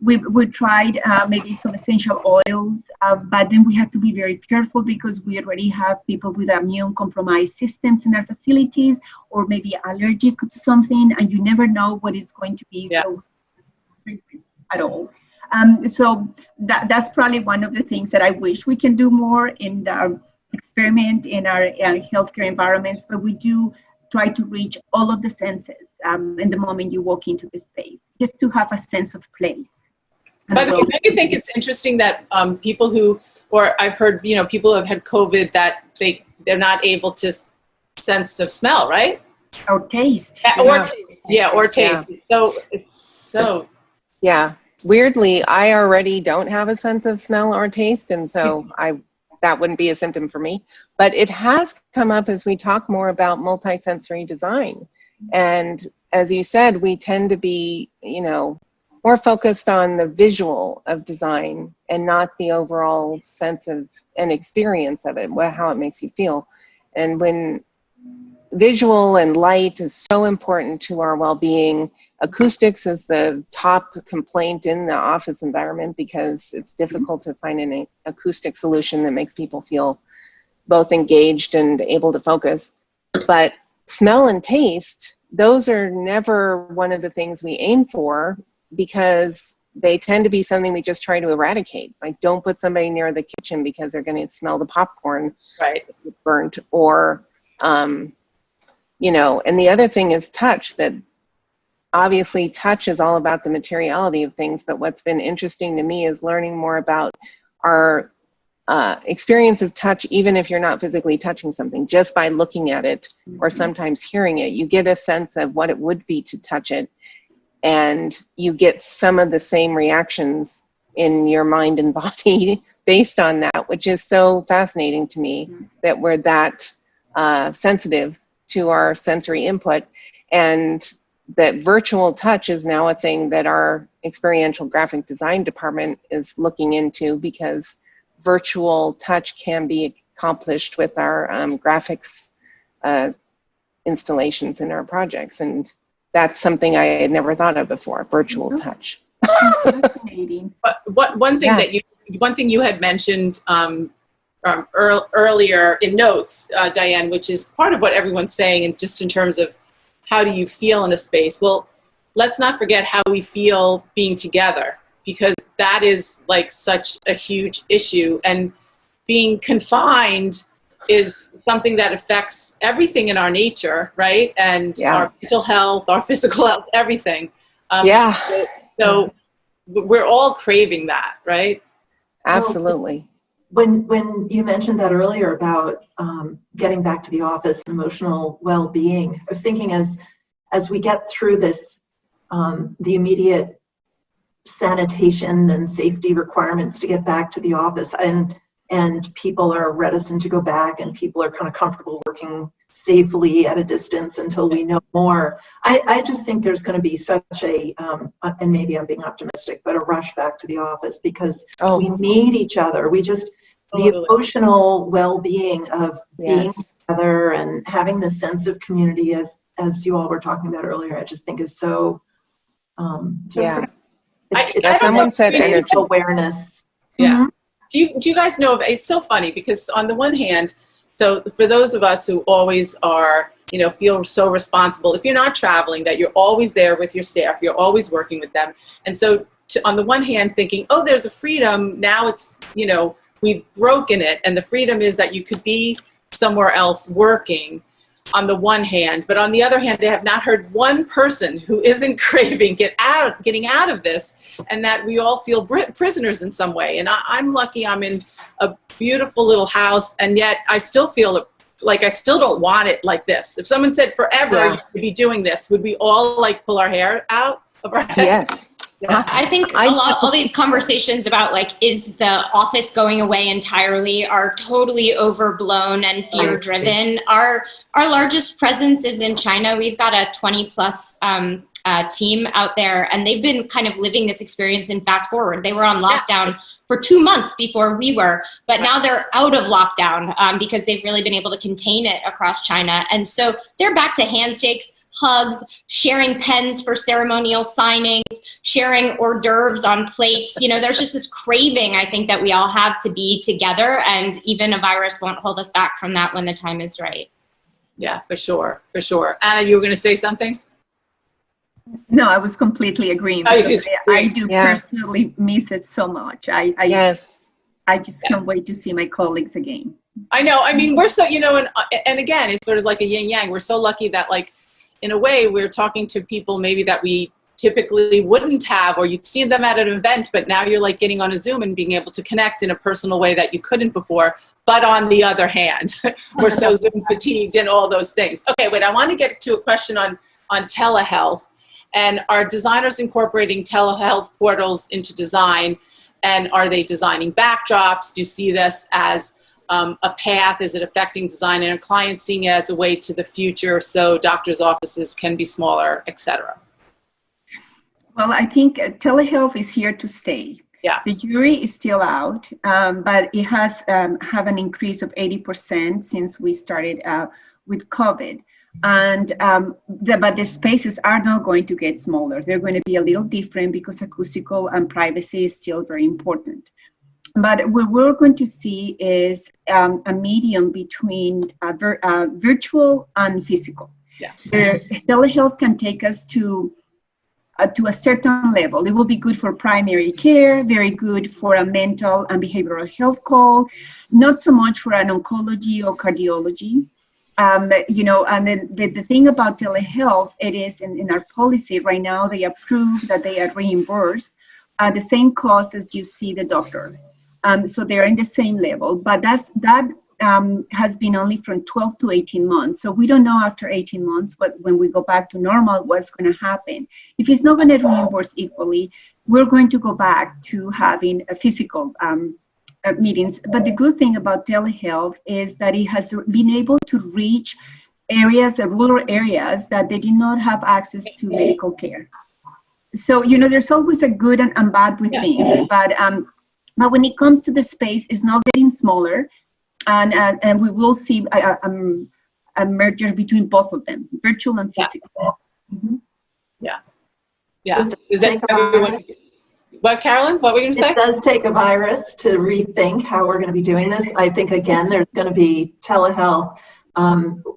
we tried maybe some essential oils, but then we have to be very careful because we already have people with immune compromised systems in our facilities, or maybe allergic to something, and you never know what is going to be. Yeah. So at all. So that's probably one of the things that I wish we can do more in the experiment in our healthcare environments, but we do try to reach all of the senses in the moment you walk into the space, just to have a sense of place. By the way, don't you think it's interesting that people who, or I've heard, people who have had COVID, that they're not able to sense of smell, right? Or taste. Or taste. Yeah, or taste. Yeah. It's so. Yeah. Weirdly, I already don't have a sense of smell or taste, and so that wouldn't be a symptom for me. But it has come up as we talk more about multisensory design. And as you said, we tend to be, more focused on the visual of design and not the overall sense of and experience of it, how it makes you feel. And when visual and light is so important to our well-being, acoustics is the top complaint in the office environment because it's difficult to find an acoustic solution that makes people feel both engaged and able to focus. But smell and taste, those are never one of the things we aim for because they tend to be something we just try to eradicate. Like, don't put somebody near the kitchen because they're going to smell the popcorn burnt, or and the other thing is touch. That obviously touch is all about the materiality of things, but what's been interesting to me is learning more about our experience of touch, even if you're not physically touching something, just by looking at it or sometimes hearing it, you get a sense of what it would be to touch it, and you get some of the same reactions in your mind and body based on that, which is so fascinating to me, that we're that sensitive to our sensory input. And that virtual touch is now a thing that our experiential graphic design department is looking into, because virtual touch can be accomplished with our graphics installations in our projects. And that's something I had never thought of before, virtual touch. Fascinating. But one thing that you one thing you had mentioned earlier in notes, Diane, which is part of what everyone's saying, and just in terms of how do you feel in a space? Well, let's not forget how we feel being together, because that is like such a huge issue. And being confined is something that affects everything in our nature, right? And our mental health, our physical health, everything. So we're all craving that, right? Absolutely. When you mentioned that earlier about getting back to the office and emotional well-being, I was thinking as we get through this, the immediate sanitation and safety requirements to get back to the office, and people are reticent to go back, and people are kind of comfortable working safely at a distance until we know more. I just think there's going to be such a, and maybe I'm being optimistic, but a rush back to the office, because we need each other. We just, the emotional well-being of being together and having this sense of community, as you all were talking about earlier, I just think is so critical. Someone said energy. Awareness. Yeah. Do you guys know, it's so funny because on the one hand, so for those of us who always are, feel so responsible, if you're not traveling, that you're always there with your staff, you're always working with them. And so on the one hand thinking, oh, there's a freedom, now it's, we've broken it. And the freedom is that you could be somewhere else working on the one hand, but on the other hand, I have not heard one person who isn't craving getting out of this, and that we all feel prisoners in some way. And I'm lucky I'm in a beautiful little house, and yet I still feel like I still don't want it like this. If someone said forever you could be doing this, would we all like pull our hair out of our head? Yes. I think all these conversations about is the office going away entirely are totally overblown and fear driven. Our largest presence is in China. We've got a 20+ team out there, and they've been kind of living this experience in fast forward. They were on lockdown for 2 months before we were, but now they're out of lockdown because they've really been able to contain it across China. And so they're back to handshakes, hugs, sharing pens for ceremonial signings, sharing hors d'oeuvres on plates. There's just this craving, I think, that we all have to be together, and even a virus won't hold us back from that when the time is right. Yeah, for sure. Anna, you were going to say something? No, I was completely agreeing. Because I do personally miss it so much. I just can't wait to see my colleagues again. I know. I mean, we're so, and again, it's sort of like a yin yang. We're so lucky that in a way, we're talking to people maybe that we typically wouldn't have, or you'd see them at an event, but now you're getting on a Zoom and being able to connect in a personal way that you couldn't before. But on the other hand, we're so Zoom fatigued and all those things. Okay, wait, I want to get to a question on telehealth. And are designers incorporating telehealth portals into design? And are they designing backdrops? Do you see this as a path? Is it affecting design, and are clients seeing it as a way to the future so doctors' offices can be smaller, etc.? Well, I think telehealth is here to stay. Yeah. The jury is still out, but it has have an increase of 80% since we started with COVID. And but the spaces are not going to get smaller. They're going to be a little different because acoustical and privacy is still very important. But what we're going to see is a medium between virtual and physical. Yeah. Where telehealth can take us to a certain level. It will be good for primary care, very good for a mental and behavioral health call, not so much for an oncology or cardiology. And then the thing about telehealth, it is in our policy right now, they approve that they are reimbursed at the same cost as you see the doctor. So they're in the same level, but that has been only from 12 to 18 months. So we don't know after 18 months, when we go back to normal, what's going to happen. If it's not going to reimburse equally, we're going to go back to having a physical meetings. But the good thing about telehealth is that it has been able to reach areas, rural areas, that they did not have access to medical care. So, there's always a good and bad with things, but when it comes to the space, it's not getting smaller, and we will see a merger between both of them, virtual and physical. Yeah. Yeah. What, Carolyn? What were you going to say? It does take a virus to rethink how we're going to be doing this. I think, again, there's going to be telehealth.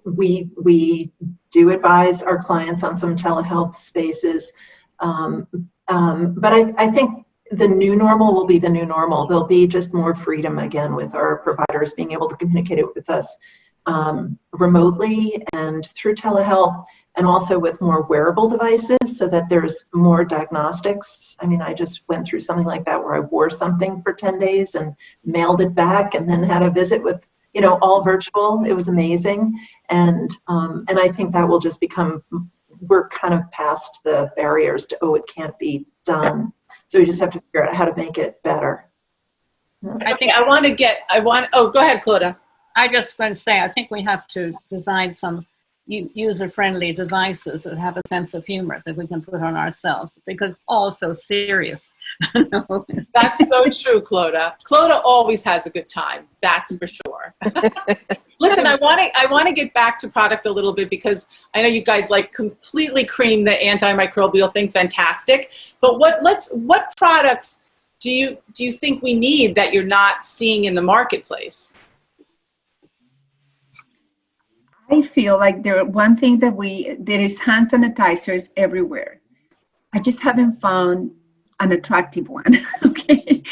We do advise our clients on some telehealth spaces. But I think the new normal will be the new normal. There'll be just more freedom again with our providers being able to communicate with us remotely and through telehealth, and also with more wearable devices so that there's more diagnostics. I mean, I just went through something like that where I wore something for 10 days and mailed it back and then had a visit with, you know, all virtual. It was amazing. And I think that will just become, we're kind of past the barriers to, oh, it can't be done. So we just have to figure out how to make it better. I think oh, go ahead, Clodagh. I just going to say, I think we have to design some user-friendly devices that have a sense of humor that we can put on ourselves, because it's all so serious. That's so true, Clodagh. Clodagh always has a good time. That's for sure. Listen, I want to get back to product a little bit, because I know you guys like completely cream the antimicrobial thing, fantastic. But what products do you think we need that you're not seeing in the marketplace? I feel like one thing that there is hand sanitizers everywhere. I just haven't found an attractive one. Okay.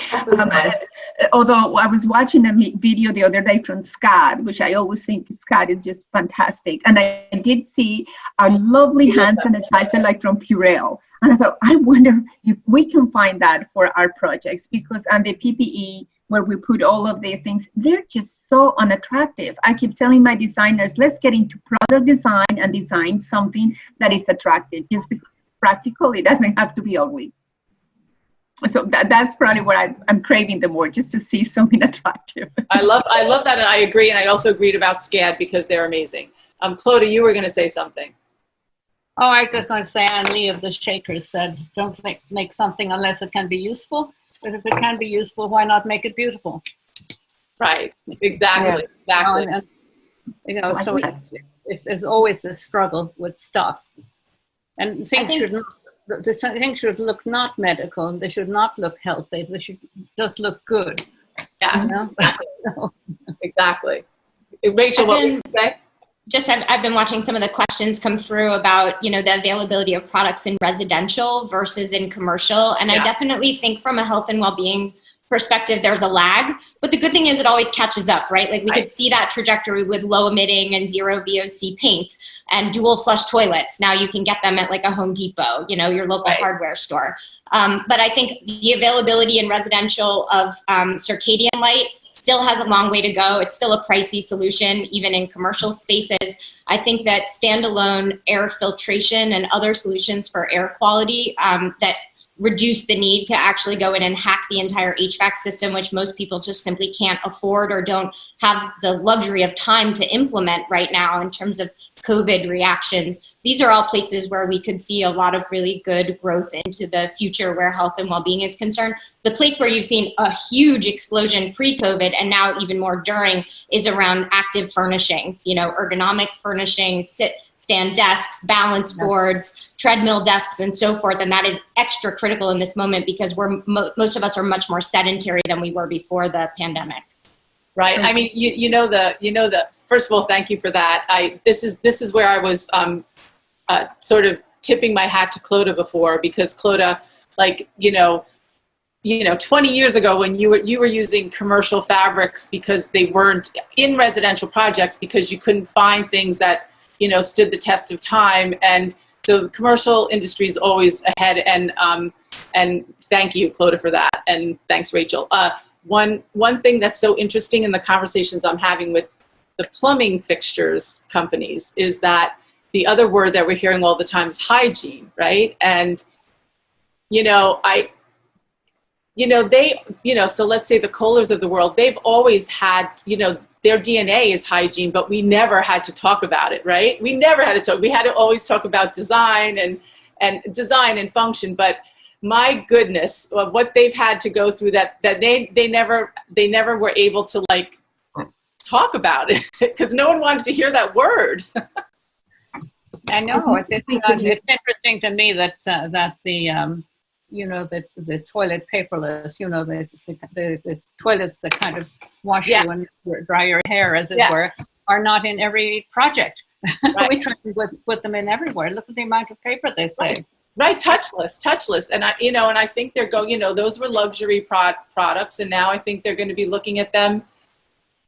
Although I was watching a video the other day from Scott, which I always think Scott is just fantastic. And I did see a lovely hand sanitizer like from Purell. And I thought, I wonder if we can find that for our projects, and the PPE where we put all of the things, they're just so unattractive. I keep telling my designers, let's get into product design and design something that is attractive. Just because it's practical, it doesn't have to be ugly. So that's probably what I'm craving the more, just to see something attractive. I love that, and I agree. And I also agreed about SCAD because they're amazing. Clodagh, you were going to say something. Oh, I was just going to say, Anne Lee of the Shakers said, don't make something unless it can be useful. But if it can be useful, why not make it beautiful? Right. Exactly. Yeah. Exactly. And, you know, so it's always this struggle with stuff, and things should look not medical. They should not look healthy. They should just look good. Yeah. You know? Exactly. Rachel, what would you say? I've been watching some of the questions come through about, you know, the availability of products in residential versus in commercial. And I definitely think from a health and well-being perspective, there's a lag. But the good thing is it always catches up, right? Like we could see that trajectory with low emitting and zero VOC paint and dual flush toilets. Now you can get them at like a Home Depot, you know, your local hardware store. But I think the availability in residential of circadian light still has a long way to go. It's still a pricey solution, even in commercial spaces. I think that standalone air filtration and other solutions for air quality that reduce the need to actually go in and hack the entire HVAC system, which most people just simply can't afford or don't have the luxury of time to implement right now in terms of COVID reactions. These are all places where we could see a lot of really good growth into the future where health and well-being is concerned. The place where you've seen a huge explosion pre-COVID and now even more during is around active furnishings, you know, ergonomic furnishings, stand desks, balance boards, treadmill desks, and so forth. And that is extra critical in this moment because most of us are much more sedentary than we were before the pandemic. Right. I mean, you know the. First of all, thank you for that. This is where I was sort of tipping my hat to Clodagh before, because Clodagh, like 20 years ago when you were using commercial fabrics because they weren't in residential projects because you couldn't find things that stood the test of time, and so the commercial industry is always ahead. And thank you, Clodagh, for that, and thanks, Rachel. One thing that's so interesting in the conversations I'm having with the plumbing fixtures companies is that the other word that we're hearing all the time is hygiene, right? And so let's say the Kohlers of the world, they've always had, their DNA is hygiene, but we never had to talk about it, right? We never had to talk. We had to always talk about design and design and function, but my goodness, what they've had to go through that they never were able to like talk about it because no one wanted to hear that word. I know it's interesting to me that the toilet paperless, the toilets that kind of wash Yeah. you and dry your hair, as it Yeah. were, are not in every project. Right. We try to put them in everywhere. Look at the amount of paper they save. Right, touchless. And I think they're going, those were luxury products, and now I think they're going to be looking at them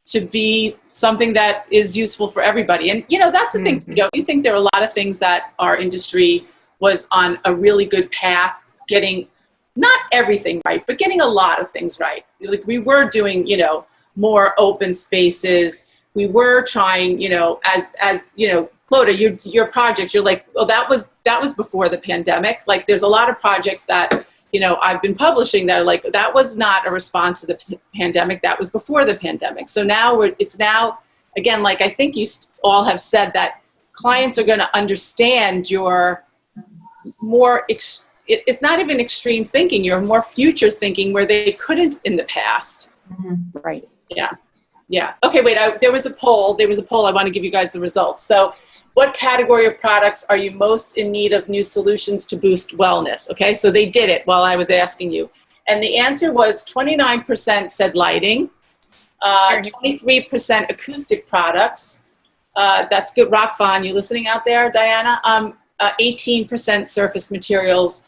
to be something that is useful for everybody. And, that's the thing, you think there are a lot of things that our industry was on a really good path, getting not everything right, but getting a lot of things right. Like we were doing, more open spaces. We were trying, as Clodagh, your project, you're like, well, that was before the pandemic. Like there's a lot of projects that, I've been publishing that are like, that was not a response to the pandemic. That was before the pandemic. So now it's now, again, like I think you all have said, that clients are going to understand your more, it's not even extreme thinking, you're more future thinking where they couldn't in the past. Right. Yeah. Yeah. Okay, wait, there was a poll. I want to give you guys the results. So what category of products are you most in need of new solutions to boost wellness? Okay, so they did it while I was asking you. And the answer was 29% said lighting, 23% acoustic products. That's good. Rockfon, you listening out there, Diana? 18% surface materials,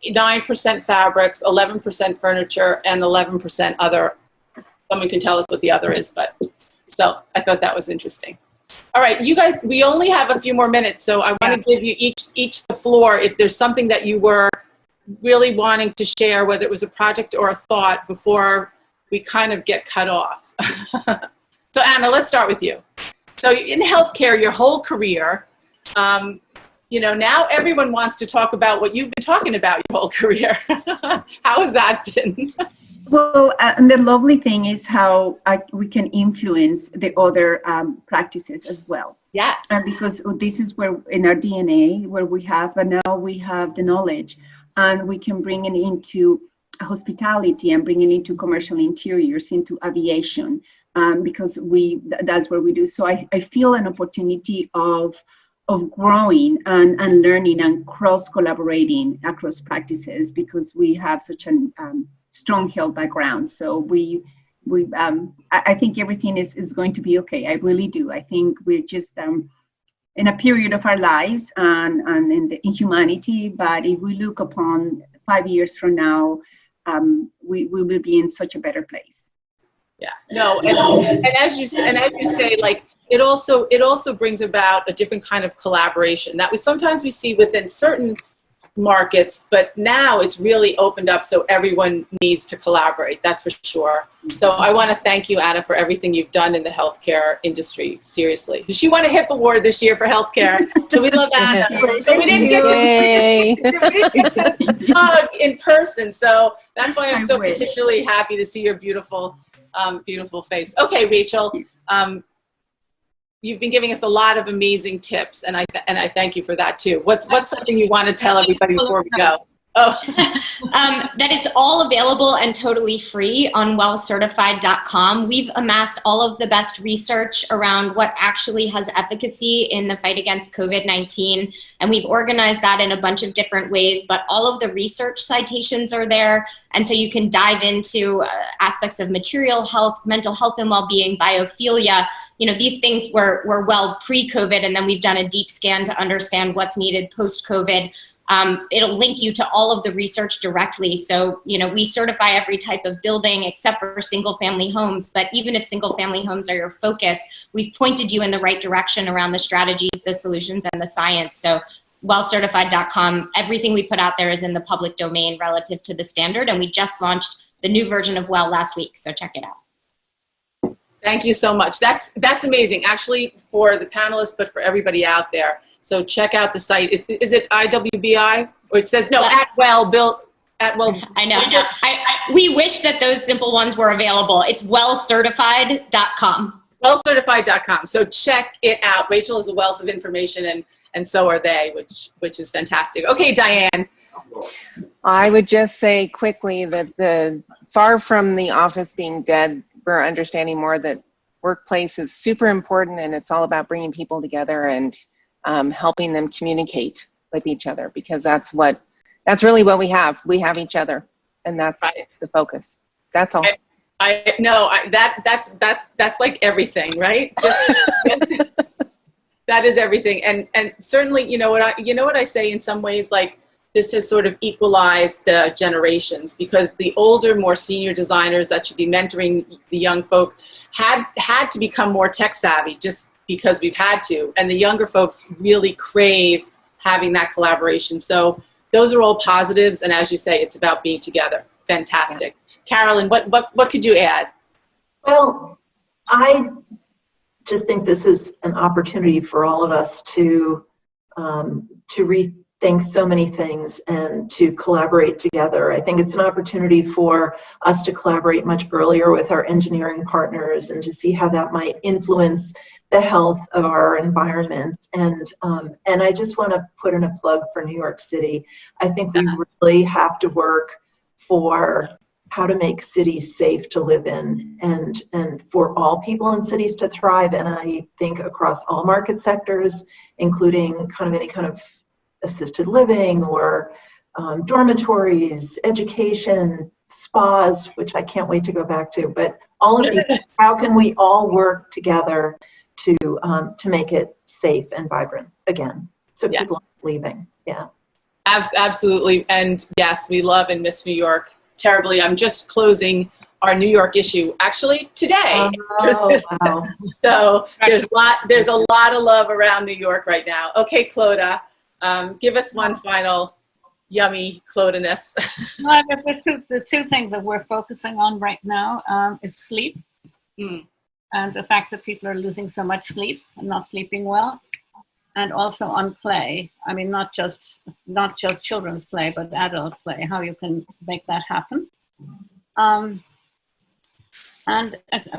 9% fabrics, 11% furniture, and 11% other. Someone can tell us what the other is, but so I thought that was interesting. All right, you guys, we only have a few more minutes, so I want to give you each the floor if there's something that you were really wanting to share, whether it was a project or a thought, before we kind of get cut off. So Anna, let's start with you. So in healthcare, your whole career, now everyone wants to talk about what you've been talking about your whole career. How has that been? Well, and the lovely thing is how we can influence the other practices as well. Yes. And because this is where in our DNA, where we have, and now we have the knowledge, and we can bring it into hospitality and bring it into commercial interiors, into aviation, because that's where we do. So I feel an opportunity of growing and learning and cross collaborating across practices, because we have such an strong health background. So I think everything is going to be okay. I really do. I think we're just in a period of our lives and in humanity. But if we look upon 5 years from now, we will be in such a better place. Yeah. No. And as you say, like it also brings about a different kind of collaboration that sometimes we see within certain markets, but now it's really opened up, so everyone needs to collaborate. That's for sure. So I want to thank you, Anna, for everything you've done in the healthcare industry. Seriously, she won a HIP award this year for healthcare, so we love Anna. So we didn't get to hug in person, so that's why I'm so particularly happy to see your beautiful, beautiful face. Okay, Rachel. You've been giving us a lot of amazing tips, and I thank you for that too. What's something you want to tell everybody before we go? Oh. That it's all available and totally free on wellcertified.com. We've amassed all of the best research around what actually has efficacy in the fight against COVID-19, and we've organized that in a bunch of different ways, but all of the research citations are there, and so you can dive into aspects of material health, mental health and well-being, biophilia. These things were well pre-COVID, and then we've done a deep scan to understand what's needed post-COVID. It'll link you to all of the research directly. So, we certify every type of building except for single family homes. But even if single family homes are your focus, we've pointed you in the right direction around the strategies, the solutions, and the science. So wellcertified.com, everything we put out there is in the public domain relative to the standard. And we just launched the new version of Well last week. So check it out. Thank you so much. That's amazing, actually, for the panelists, but for everybody out there. So check out the site. Is it IWBI? Or it says, no, at Well. I know. We wish that those simple ones were available. It's wellcertified.com. Wellcertified.com. So check it out. Rachel is a wealth of information, and so are they, which is fantastic. Okay, Diane. I would just say quickly that far from the office being dead, we're understanding more that workplace is super important, and it's all about bringing people together and helping them communicate with each other, because that's what That's really what we have. We have each other, and that's Right. the focus. That's all. That's like everything, right? That is everything. And certainly, you know what I say in some ways, like this has sort of equalized the generations, because the older, more senior designers that should be mentoring the young folk had to become more tech savvy just because we've had to. And the younger folks really crave having that collaboration. So those are all positives. And as you say, it's about being together. Fantastic. Yeah. Carolyn, what could you add? Well, I just think this is an opportunity for all of us to rethink so many things and to collaborate together. I think it's an opportunity for us to collaborate much earlier with our engineering partners and to see how that might influence the health of our environment. And I just want to put in a plug for New York City. I think we really have to work for how to make cities safe to live in and for all people in cities to thrive. And I think across all market sectors, including kind of any kind of assisted living or dormitories, education, spas, which I can't wait to go back to, but all of these, how can we all work together to make it safe and vibrant again, so people aren't leaving. Yeah. Absolutely. And yes, we love and miss New York terribly. I'm just closing our New York issue actually today. Oh, wow. So there's a lot of love around New York right now. Okay, Clodagh, give us one final yummy Clodaghness. Well, the two things that we're focusing on right now is sleep. And the fact that people are losing so much sleep and not sleeping well. And also on play. I mean, not just children's play, but adult play, how you can make that happen. And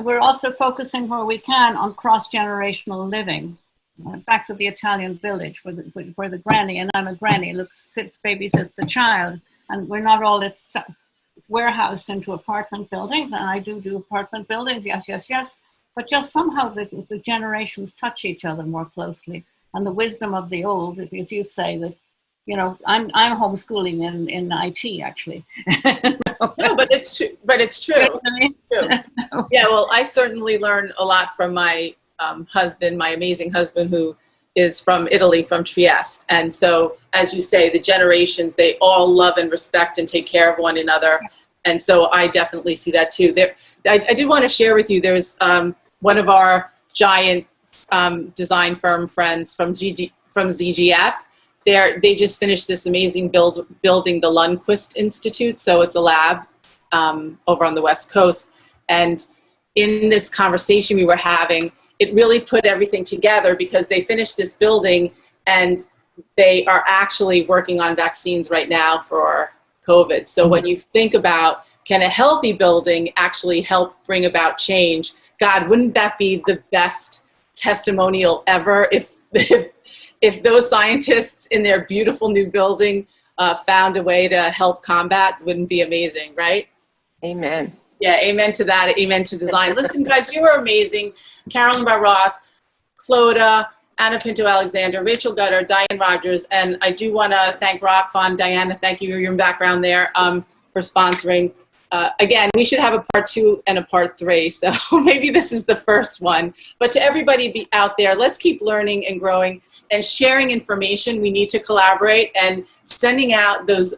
we're also focusing where we can on cross-generational living. Back to the Italian village where the granny, and I'm a granny, babysits the child. And we're not all warehoused into apartment buildings, and I do apartment buildings, yes. But just somehow the generations touch each other more closely. And the wisdom of the old, as you say, that, you know, I'm homeschooling in IT actually. No, but it's true. But it's true. Yeah, well, I certainly learned a lot from my husband, my amazing husband, who is from Italy, from Trieste. And so, as you say, the generations, they all love and respect and take care of one another. And so I definitely see that too. I do want to share with you, there's one of our giant design firm friends from ZGF. They just finished this amazing building, the Lundquist Institute. So it's a lab over on the West Coast. And in this conversation we were having, it really put everything together because they finished this building and they are actually working on vaccines right now for COVID. So when you think about, can a healthy building actually help bring about change? God, wouldn't that be the best testimonial ever if those scientists in their beautiful new building found a way to help combat? Wouldn't be amazing, right? Amen. Yeah, amen to that. Amen to design. Listen, guys, you are amazing. Carolyn BaRoss, Clodagh, Anna Pinto-Alexander, Rachel Gutter, Diane Rogers, and I do want to thank Rock Fund. Diana, thank you for your background there for sponsoring. Again, we should have a part 2 and a part 3, so maybe this is the first one. But to everybody out there, let's keep learning and growing and sharing information. We need to collaborate and sending out those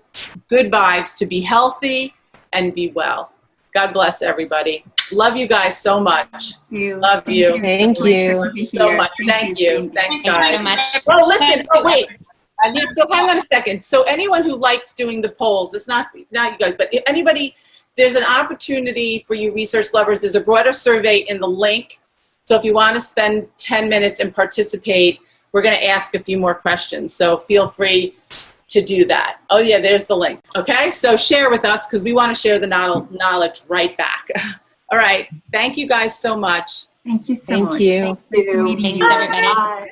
good vibes to be healthy and be well. God bless everybody. Love you guys so much. Love you. Thank you so much. Thank you. Thanks, guys. So much. Oh, listen. Oh, wait. So hang on a second. So anyone who likes doing the polls, it's not you guys, but anybody, there's an opportunity for you research lovers. There's a broader survey in the link. So if you want to spend 10 minutes and participate, we're going to ask a few more questions. So feel free to do that. Oh yeah, there's the link. Okay, so share with us because we want to share the knowledge right back. All right, thank you guys so much. Thank you so much. Thank you. Thank you. Thanks, everybody. Bye.